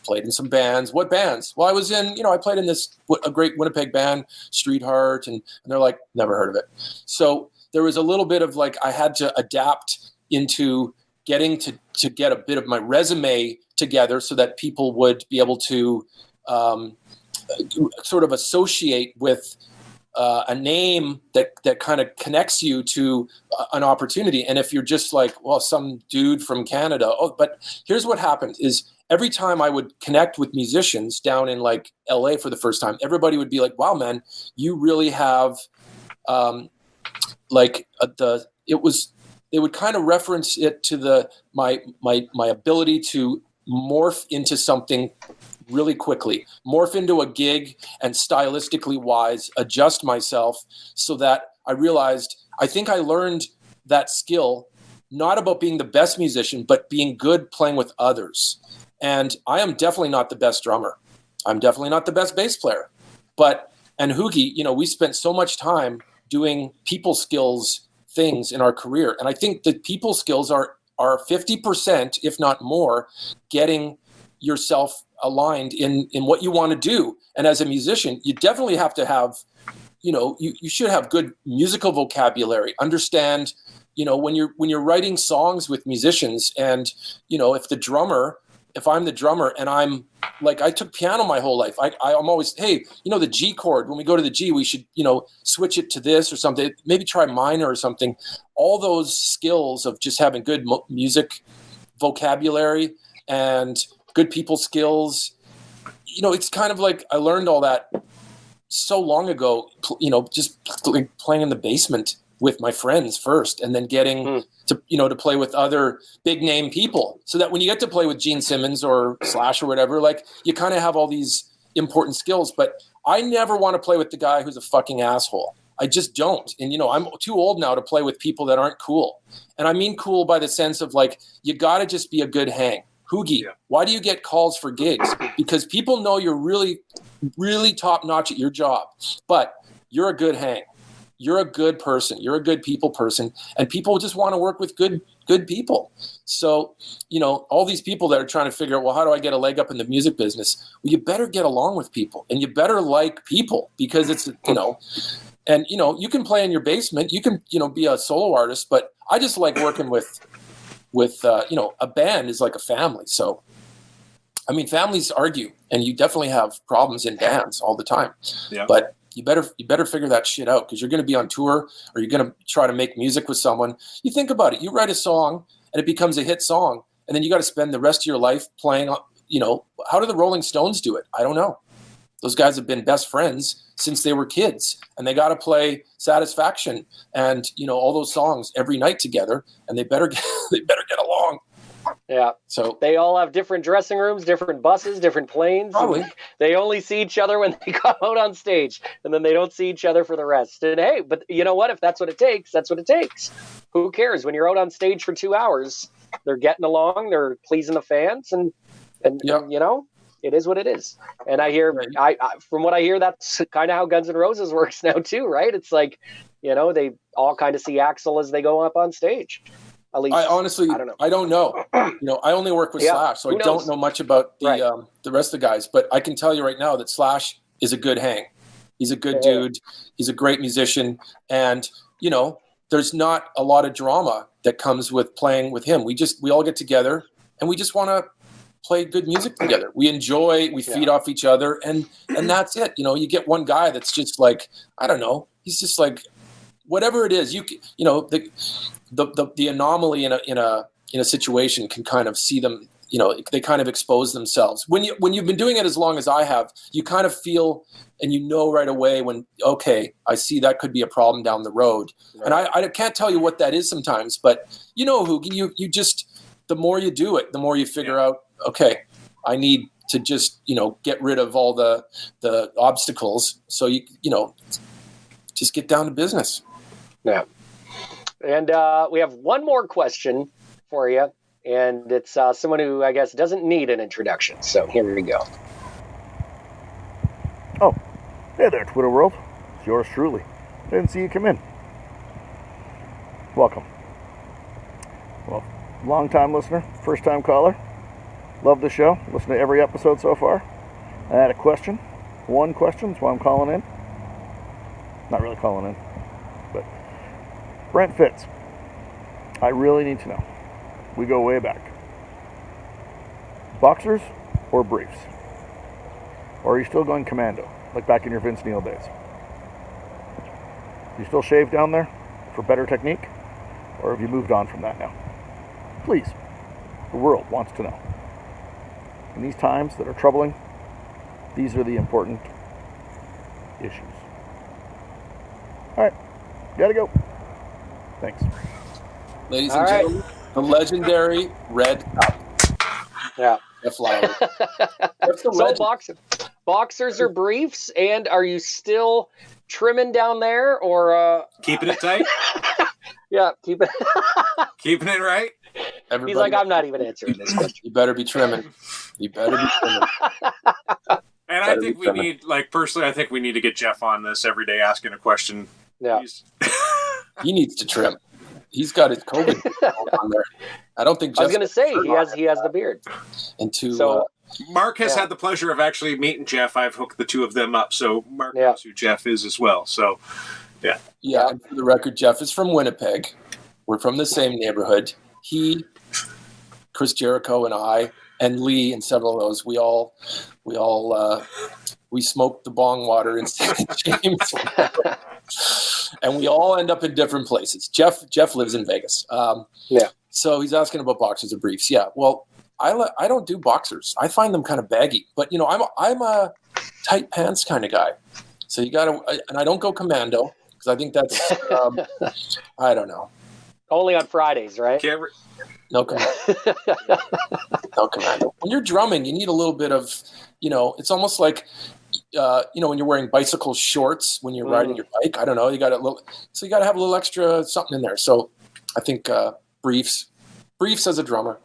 Played in some bands. What bands? Well, I was in, I played in a great Winnipeg band, Street Heart, and they're like, never heard of it. So there was a little bit of like, I had to adapt into getting to get a bit of my resume together so that people would be able to sort of associate with a name that kind of connects you to an opportunity. And if you're just like, well, some dude from Canada, but here's what happened is, every time I would connect with musicians down in like LA for the first time, everybody would be like, wow, man, you really have it would kind of reference it to my ability to morph into something really quickly, morph into a gig and stylistically wise, adjust myself so that I realized, I think I learned that skill, not about being the best musician, but being good playing with others. And I am definitely not the best drummer. I'm definitely not the best bass player. And HooGie, we spent so much time doing people skills things in our career. And I think that people skills are 50%, if not more, getting yourself aligned in what you want to do. And as a musician, you definitely have to have, you should have good musical vocabulary, understand, when you're writing songs with musicians, and, if I'm the drummer and I'm like, I took piano my whole life. I'm always, hey, the G chord, when we go to the G, we should, switch it to this or something, maybe try minor or something. All those skills of just having good music vocabulary and good people skills, it's kind of like I learned all that so long ago, just playing in the basement with my friends first, and then getting to play with other big name people, so that when you get to play with Gene Simmons or Slash or whatever, like you kind of have all these important skills. But I never want to play with the guy who's a fucking asshole. I just don't. And, I'm too old now to play with people that aren't cool. And I mean cool by the sense of like, you got to just be a good hang. HooGie, why do you get calls for gigs? Because people know you're really, really top notch at your job, but you're a good hang. You're a good person. You're a good people person, and people just want to work with good good people. So, all ththese people that are trying to figure out, well, how do I get a leg up in the music business? Well, you better get along with people, and you better like people, because it's, and, you can play in your basement, you can, be a solo artist, but I just like working with a band is like a family. So, I mean, families argue, and you definitely have problems in bands all the time, but you better figure that shit out, because you're going to be on tour, or you're going to try to make music with someone. You think about it, you write a song and it becomes a hit song, and then you got to spend the rest of your life playing, how do the Rolling Stones do it? I don't know. Those guys have been best friends since they were kids, and they got to play Satisfaction and, all those songs every night together, and they better get along. Yeah. So they all have different dressing rooms, different buses, different planes. Probably. They only see each other when they come out on stage, and then they don't see each other for the rest. And hey, but you know what? If that's what it takes, that's what it takes. Who cares? When you're out on stage for 2 hours, they're getting along, they're pleasing the fans, and it is what it is. And I hear, from what I hear, that's kind of how Guns N' Roses works now too, right? It's like, they all kind of see Axl as they go up on stage. At least, I honestly, I don't know. I only work with Slash, so I don't know much about the rest of the guys. But I can tell you right now that Slash is a good hang. He's a good dude. He's a great musician, and there's not a lot of drama that comes with playing with him. We all get together, and we just want to play good music together. We enjoy, we feed off each other, and that's it. You get one guy that's just like, I don't know, he's just like, whatever it is, the anomaly in a situation can kind of see them, they kind of expose themselves. When you've been doing it as long as I have, you kind of feel, and right away when, okay, I see that could be a problem down the road. Right. And I can't tell you what that is sometimes, but HooGie, you just, the more you do it, the more you figure out, okay, I need to just, get rid of all the obstacles. So just get down to business. Yeah. And we have one more question for you, and it's someone who I guess doesn't need an introduction. So here we go. Oh, hey there, Twitter world. It's yours truly. Didn't see you come in. Welcome. Well, long-time listener, first-time caller. Love the show. Listen to every episode so far. I had a question. One question. That's why I'm calling in. Not really calling in, but Brent Fitz. I really need to know. We go way back. Boxers or briefs? Or are you still going commando, like back in your Vince Neil days? You still shave down there for better technique? Or have you moved on from that now? Please. The world wants to know. In these times that are troubling, these are the important issues. All right. Gotta go. Thanks. Ladies and gentlemen, the legendary Red Cup. Yeah. Jeff Lowry. So boxers or briefs, and are you still trimming down there, or keeping it tight? Yeah, keeping it right. Everybody, he's like, I'm not even answering this question. You better be trimming. You better be trimming. And I think we need, personally, I think we need to get Jeff on this every day asking a question. Yeah. He needs to trim. He's got his COVID on there. I don't think Jeff's I was going to say, he has the beard. Mark has had the pleasure of actually meeting Jeff. I've hooked the two of them up, so Mark knows who Jeff is as well. So, yeah. Yeah, and for the record, Jeff is from Winnipeg. We're from the same neighborhood. He, Chris Jericho, and I, and Lee, and several of those, we smoked the bong water in St. James. And we all end up in different places. Jeff lives in Vegas. So he's asking about boxers or briefs. Yeah, well, I don't do boxers. I find them kind of baggy. But, I'm a tight pants kind of guy. So you got to, and I don't go commando because I think that's, I don't know. Only on Fridays, right? No commando. No commando. When you're drumming, you need a little bit of, it's almost like, when you're wearing bicycle shorts when you're riding your bike. I don't know. You got to have a little extra something in there. So I think briefs as a drummer.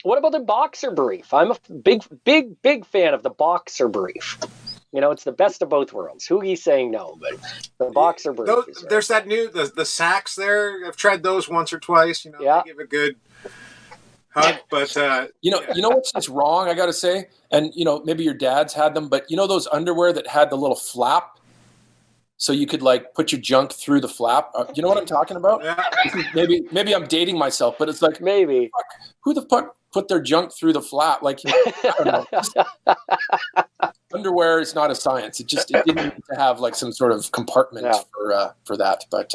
What about the boxer brief? I'm a big fan of the boxer brief. It's the best of both worlds. HooGie's saying no, but the boxer briefs. There's that new the sacks there. I've tried those once or twice. They give a good hug, but you know what's just wrong, I gotta say, and maybe your dad's had them, but those underwear that had the little flap, so you could like put your junk through the flap. You know what I'm talking about? Yeah. Maybe I'm dating myself, but it's like, maybe who the fuck put their junk through the flap? Like, I don't know. Underwear is not a science. It didn't need to have like some sort of compartment for that. But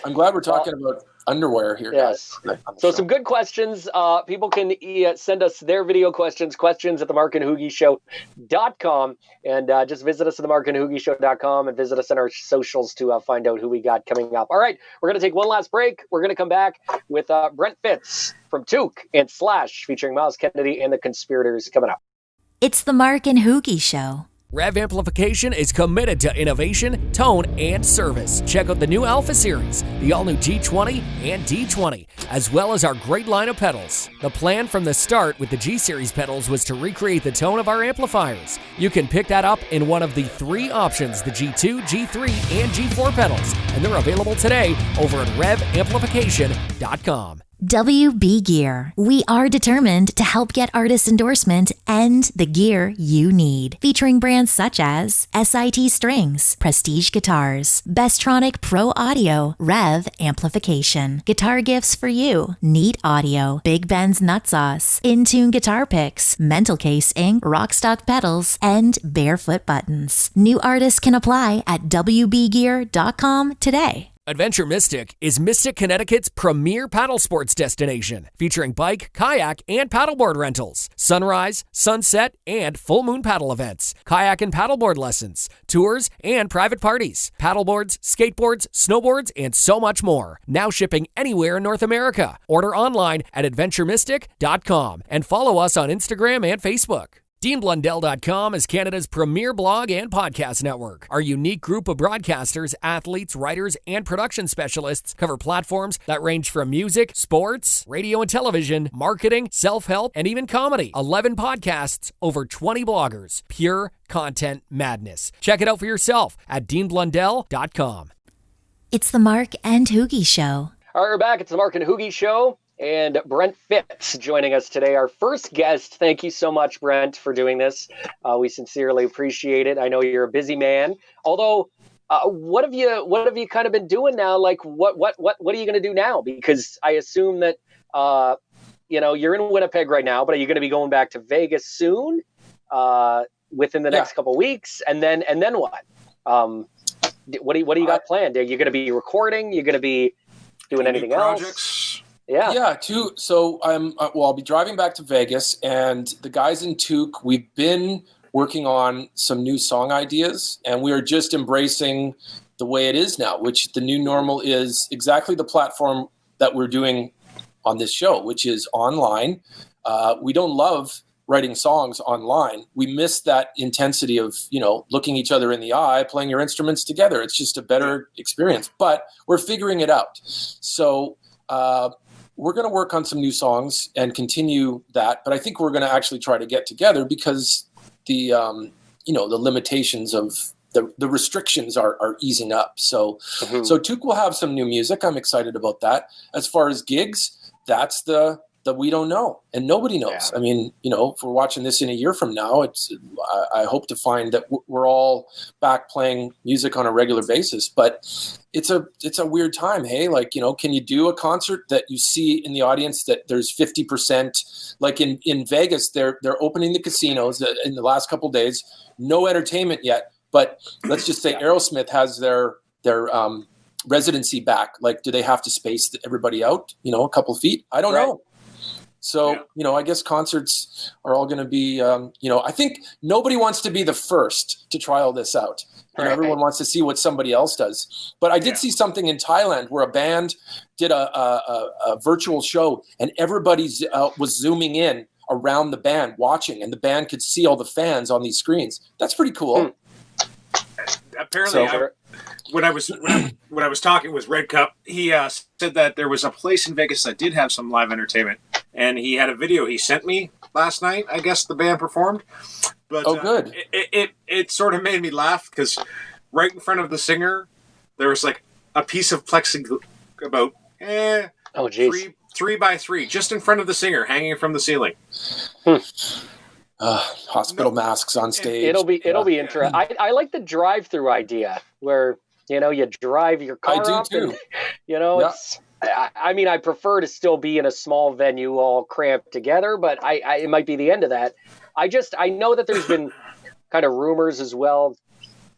I'm glad we're talking about underwear here. Yes. So some good questions. People can send us their video questions at themarkandhoogieshow.com, and just visit us at themarkandhoogieshow.com and visit us on our socials to find out who we got coming up. All right, we're going to take one last break. We're going to come back with Brent Fitz from Toque and Slash featuring Myles Kennedy and the Conspirators coming up. It's the Mark and HooGie Show. Rev Amplification is committed to innovation, tone, and service. Check out the new Alpha Series, the all-new G20 and D20, as well as our great line of pedals. The plan from the start with the G-Series pedals was to recreate the tone of our amplifiers. You can pick that up in one of the 3 options, the G2, G3, and G4 pedals, and they're available today over at revamplification.com. WB Gear. We are determined to help get artist endorsement and the gear you need. Featuring brands such as SIT Strings, Prestige Guitars, Bestronic Pro Audio, Rev Amplification, Guitar Gifts for You, Neat Audio, Big Ben's Nut Sauce, In-Tune Guitar Picks, Mental Case Inc., Rockstock Pedals, and Barefoot Buttons. New artists can apply at WBgear.com today. Adventure Mystic is Mystic, Connecticut's premier paddle sports destination, featuring bike, kayak, and paddleboard rentals, sunrise, sunset, and full moon paddle events, kayak and paddleboard lessons, tours, and private parties, paddleboards, skateboards, snowboards, and so much more. Now shipping anywhere in North America. Order online at adventuremystic.com and follow us on Instagram and Facebook. DeanBlundell.com is Canada's premier blog and podcast network. Our unique group of broadcasters, athletes, writers, and production specialists cover platforms that range from music, sports, radio and television, marketing, self-help, and even comedy. 11 podcasts, over 20 bloggers. Pure content madness. Check it out for yourself at DeanBlundell.com. It's the Mark and HooGie Show. All right, we're back. It's the Mark and HooGie Show. And Brent Fitz joining us today, our first guest. Thank you so much, Brent, for doing this. We sincerely appreciate it. I know you're a busy man. Although, what have you kind of been doing now? Like, what are you going to do now? Because I assume that you're in Winnipeg right now, but are you going to be going back to Vegas soon? Within the next couple of weeks, and then what? What do you got planned? Are you going to be recording? You're going to be doing anything else? Yeah, too. So I'll be driving back to Vegas, and the guys in Toque, we've been working on some new song ideas, and we are just embracing the way it is now, which the new normal is exactly the platform that we're doing on this show, which is online. We don't love writing songs online. We miss that intensity of, looking each other in the eye, playing your instruments together. It's just a better experience, but we're figuring it out. So, we're going to work on some new songs and continue that, but I think we're going to actually try to get together because the limitations of the restrictions are easing up. So, So Toque will have some new music. I'm excited about that. As far as gigs, that's the we don't know, and nobody knows. Yeah. I mean, if we're watching this in a year from now, I hope to find that we're all back playing music on a regular basis, but it's a weird time. Hey, can you do a concert that you see in the audience that there's 50%, like in Vegas, they're opening the casinos in the last couple of days, no entertainment yet, but let's just say Aerosmith has their residency back. Like, do they have to space everybody out, a couple of feet? I don't know. So, I guess concerts are all going to be, I think nobody wants to be the first to try all this out. Everyone wants to see what somebody else does. But I did see something in Thailand where a band did a virtual show, and everybody was zooming in around the band watching, and the band could see all the fans on these screens. That's pretty cool. Apparently, when I was talking with Red Cup, he said that there was a place in Vegas that did have some live entertainment, and he had a video he sent me last night. I guess the band performed, But good. It sort of made me laugh because right in front of the singer, there was like a piece of plexiglass about 3 by 3 just in front of the singer, hanging from the ceiling. Hospital masks on stage. It'll be interesting. I like the drive-through idea where you drive your car up. I do too. It's. I mean, I prefer to still be in a small venue, all cramped together, but it might be the end of that. I know that there's been kind of rumors as well.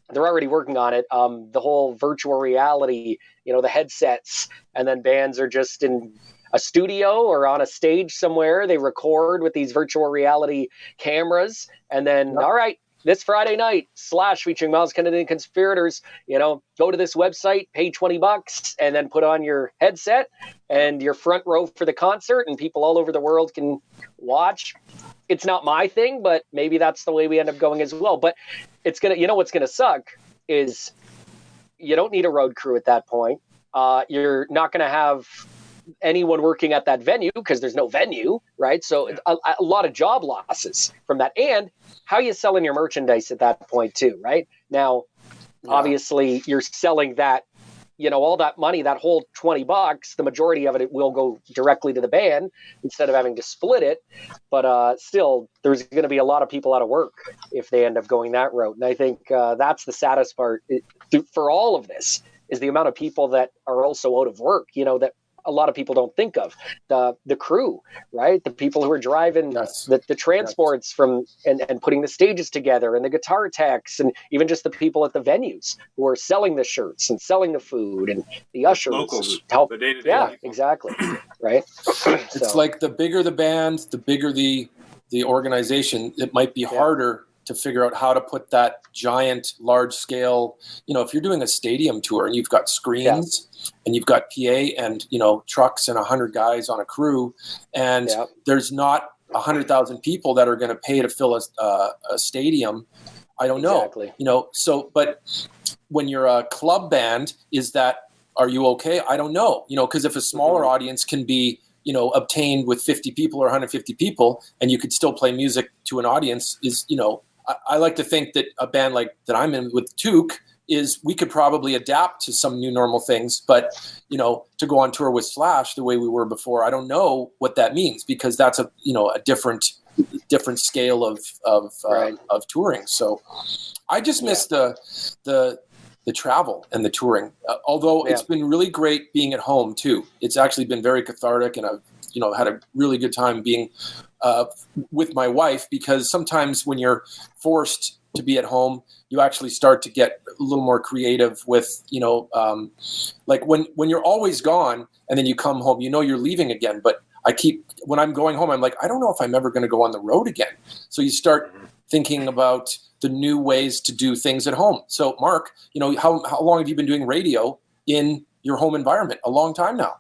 They're already working on it. The whole virtual reality, the headsets, and then bands are just in a studio or on a stage somewhere. They record with these virtual reality cameras, and then all right, this Friday night, Slash featuring Myles Kennedy The Conspirators, go to this website, pay $20, and then put on your headset and your front row for the concert, and people all over the world can watch. It's not my thing, but maybe that's the way we end up going as well. But it's what's gonna suck is you don't need a road crew at that point. You're not gonna have anyone working at that venue because there's no venue, right? So a lot of job losses from that. And how are you selling your merchandise at that point too, right? Now, obviously you're selling that, all that money, that whole $20, the majority of it will go directly to the band instead of having to split it. But still, there's going to be a lot of people out of work if they end up going that route. And I think that's the saddest part for all of this is the amount of people that are also out of work, that a lot of people don't think of. The crew, right? The people who are driving the transports from and putting the stages together, and the guitar techs, and even just the people at the venues who are selling the shirts and selling the food, and the ushers. Locals. Help. The day-to-day Yeah, people. exactly. Right? It's like the bigger the band, the bigger the organization, it might be harder to figure out how to put that giant, large scale, if you're doing a stadium tour and you've got screens and you've got PA and, trucks and 100 guys on a crew, and there's not 100,000 people that are going to pay to fill a stadium. I don't know, Exactly. But when you're a club band, are you okay? I don't know, because if a smaller audience can be, obtained with 50 people or 150 people, and you could still play music to an audience is, I like to think that a band like that I'm in with Toque is we could probably adapt to some new normal things, but to go on tour with Slash the way we were before, I don't know what that means, because that's a different scale of touring. So I just miss the travel and the touring, although it's been really great being at home too. It's actually been very cathartic, and I've had a really good time being with my wife, because sometimes when you're forced to be at home, you actually start to get a little more creative with, like when you're always gone and then you come home, you're leaving again. But when I'm going home, I'm like, I don't know if I'm ever going to go on the road again. So you start thinking about the new ways to do things at home. So Mark, how long have you been doing radio in your home environment? A long time now.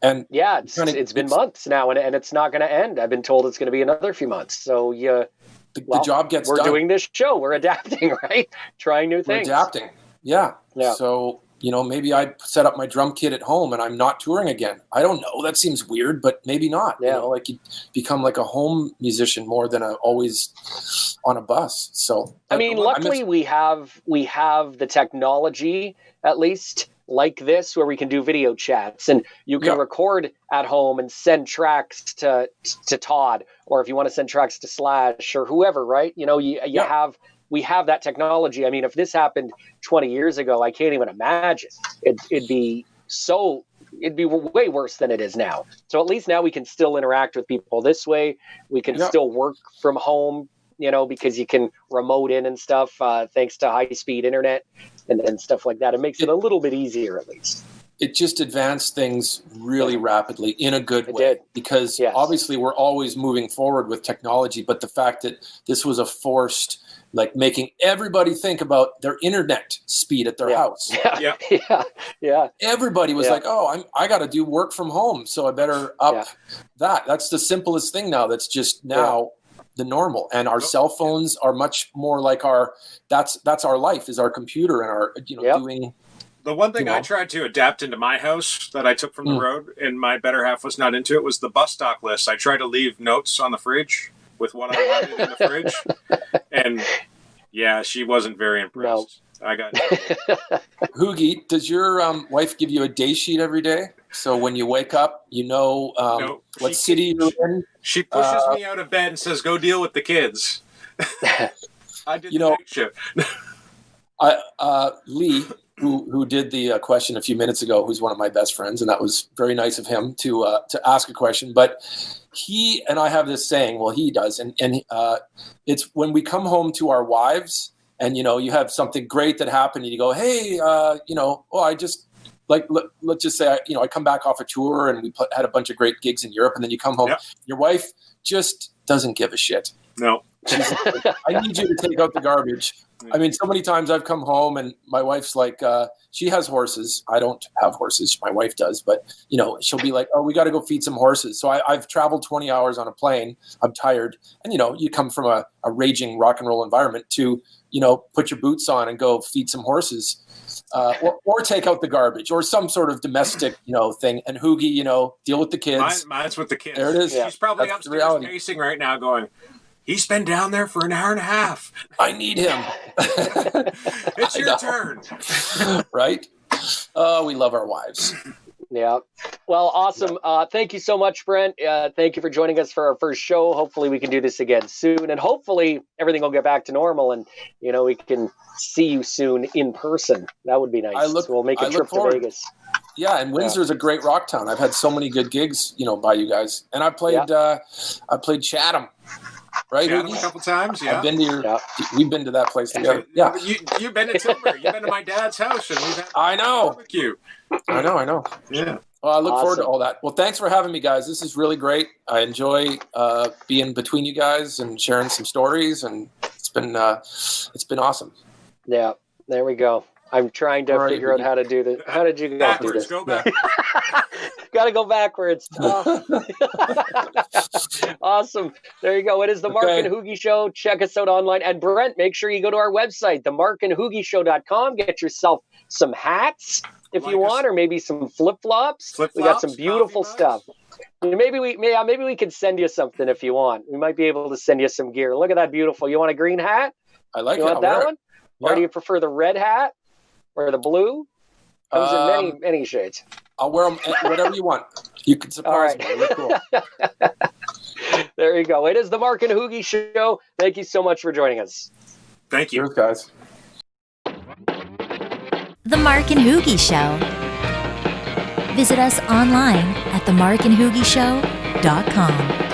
And it's been months now, and it's not going to end. I've been told it's going to be another few months. So the job gets done. We're doing this show. We're adapting, right? Trying new things. We're adapting. Yeah. So, maybe I set up my drum kit at home and I'm not touring again. I don't know. That seems weird, but maybe not. Yeah. Like you become like a home musician more than always on a bus. So, I mean, luckily we have the technology, at least, like this, where we can do video chats, and you can record at home and send tracks to Todd, or if you want to send tracks to Slash or whoever, right? We have that technology. I mean, if this happened 20 years ago, I can't even imagine. It'd be way worse than it is now. So at least now we can still interact with people this way. We can still work from home, because you can remote in and stuff, thanks to high-speed internet and stuff like that. It makes it a little bit easier, at least. It just advanced things really rapidly in a good way, because obviously we're always moving forward with technology, but the fact that this was a forced, like, making everybody think about their internet speed at their house. Yeah. Everybody was like, oh, I got to do work from home, so I better up that. That's the simplest thing now. That's just now the normal. And our cell phones are much more like that's our life, is our computer and our, doing. The one thing I tried to adapt into my house that I took from the road, and my better half was not into it, was the bus stock list. I tried to leave notes on the fridge with what I wanted in the fridge. And yeah, she wasn't very impressed. No. I got HooGie, does your wife give you a day sheet every day? So when you wake up, you know what city you're in? She pushes me out of bed and says, go deal with the kids. I did the night shift. Lee, who did the question a few minutes ago, who's one of my best friends, and that was very nice of him to ask a question. But he and I have this saying, well, he does, and it's when we come home to our wives, and you have something great that happened, and you go, hey, I just let's just say I come back off a tour and we had a bunch of great gigs in Europe, and then you come home, your wife just doesn't give a shit. No. She's like, I need you to take out the garbage. I mean, so many times I've come home and my wife's like, she has horses. I don't have horses. My wife does. But, she'll be like, oh, we got to go feed some horses. So I've traveled 20 hours on a plane. I'm tired. And, you come from a raging rock and roll environment to, put your boots on and go feed some horses. Or take out the garbage or some sort of domestic, thing. And HooGie, deal with the kids. Mine's with the kids. There it is. She's probably upstairs pacing right now going, he's been down there for an hour and a half. I need him. It's your turn. Right? Oh, we love our wives. Yeah. Well, awesome. Thank you so much, Brent. Thank you for joining us for our first show. Hopefully we can do this again soon. And hopefully everything will get back to normal and, we can see you soon in person. That would be nice. We'll make a trip to Vegas. Yeah, and Windsor's a great rock town. I've had so many good gigs, by you guys. And I played Chatham. Right, a couple times, yeah. I've been to we've been to that place together. Yeah. You've been to Timber. You've been to my dad's house, and we've had barbecue. I know. Yeah. Well, I look forward to all that. Well, thanks for having me, guys. This is really great. I enjoy being between you guys and sharing some stories, and it's been awesome. Yeah, there we go. I'm trying to figure out how to do this. How did you guys do this? Go back. Got to go backwards. Awesome. There you go. It is the Mark and HooGie Show. Check us out online. And Brent, make sure you go to our website, themarkandhoogieshow.com. Get yourself some hats if you want, or maybe some flip-flops. We got some beautiful stuff. Maybe we can send you something if you want. We might be able to send you some gear. Look at that beautiful. You want a green hat? I like it. You want that one? Yeah. Or do you prefer the red hat or the blue? Comes in many shades. I'll wear them whatever you want. You can surprise me. Really cool. There you go. It is the Mark and HooGie Show. Thank you so much for joining us. Thank you. Cheers, guys. The Mark and HooGie Show. Visit us online at themarkandhoogieshow.com.